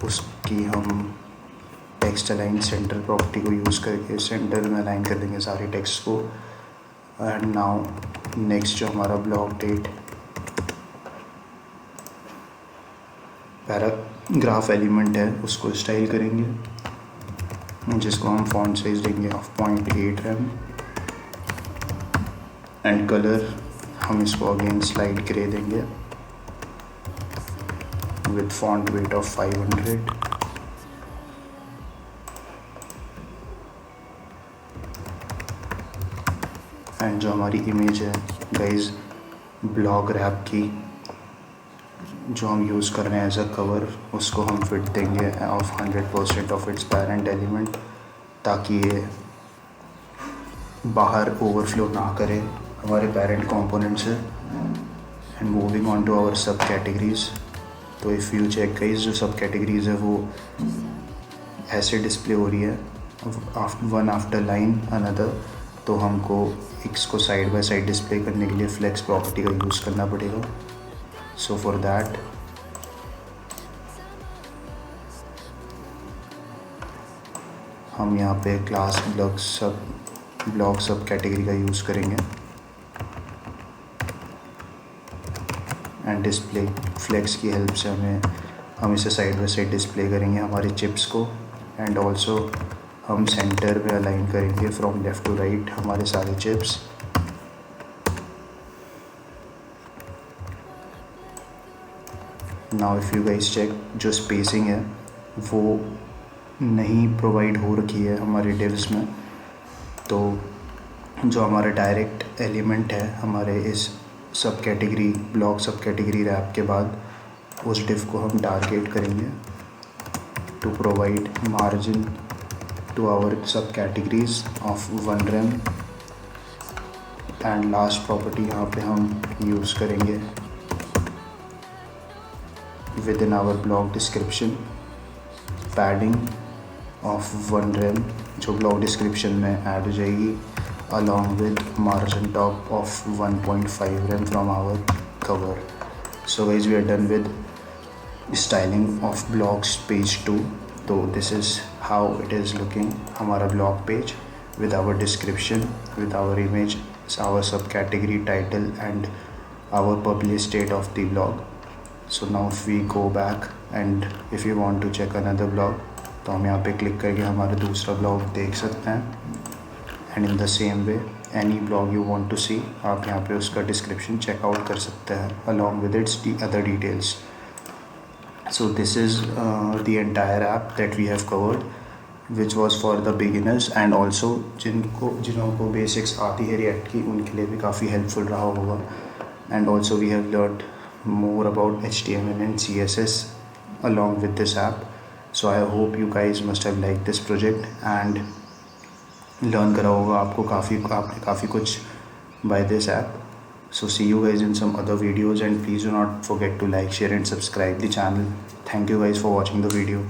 उसकी हम टेक्स्ट अलाइन सेंटर प्रॉपर्टी को यूज़ करके सेंटर में अलाइन कर देंगे सारे टेक्स्ट को। एंड नाउ नेक्स्ट जो हमारा ब्लॉक डेट पैराग्राफ एलिमेंट है उसको स्टाइल करेंगे जिसको हम फॉन्ट साइज देंगे ऑफ 0.8 rem एंड कलर हम इसको अगेन स्लाइड ग्रे देंगे with font weight of 500 and जो हमारी इमेज है गाइज ब्लॉग रैप की जो हम यूज़ कर रहे हैं एज अ कवर उसको हम फिट देंगे of 100% of its parent element ताकि ये बाहर ओवरफ्लो ना करे हमारे पेरेंट कंपोनेंट से। And moving on to our subcategories, तो इफ़ यू चेक गाइज जो सब कैटेगरीज है वो ऐसे डिस्प्ले हो रही है वन आफ्टर लाइन अनदर, तो हमको इसको साइड बाय साइड डिस्प्ले करने के लिए फ्लेक्स प्रॉपर्टी का यूज़ करना पड़ेगा। सो फॉर दैट हम यहाँ पे क्लास ब्लॉग सब कैटेगरी का यूज़ करेंगे एंड डिस्प्ले फ्लेक्स की हेल्प से हम इसे साइड बाय साइड डिस्प्ले करेंगे हमारे चिप्स को। एंड ऑल्सो हम सेंटर में अलाइन करेंगे फ्रॉम लेफ़्ट टू राइट हमारे सारे chips. Now if you guys check जो स्पेसिंग है वो नहीं प्रोवाइड हो रखी है हमारे डिव्स में, तो जो हमारा डायरेक्ट एलिमेंट है हमारे इस subcategory block subcategory wrap के बाद उस डिव को हम टारगेट करेंगे to provide margin to our subcategories of 1 rem and last property यहाँ पे हम यूज़ करेंगे within our blog description padding of 1 rem जो ब्लॉग डिस्क्रिप्शन में ऐड हो जाएगी along with margin top of 1.5 rem from our cover. So guys, we are done with styling of blogs page 2. तो this is how it is looking हमारा blog page with our description, with our image, our subcategory title and our published date of the blog. So now if we go back and if you want to check another blog तो हम यहाँ पे click करके हमारा दूसरा blog देख सकते हैं। And in the same way any blog you want to see आप यहाँ पे उसका डिस्क्रिप्शन चेकआउट कर सकते हैं along with its the other details. So this is the entire app that we have covered, which was for the beginners and also जिनको basics आती है रिएक्ट की उनके लिए भी काफ़ी हेल्पफुल रहा होगा। And also we have learned more about HTML and CSS along with this app. So I hope you guys must have liked this project and learn करा होगा आपको काफ़ी कुछ by this app. So see you guys in some other videos and please do not forget to like, share and subscribe the channel. Thank you guys for watching the video.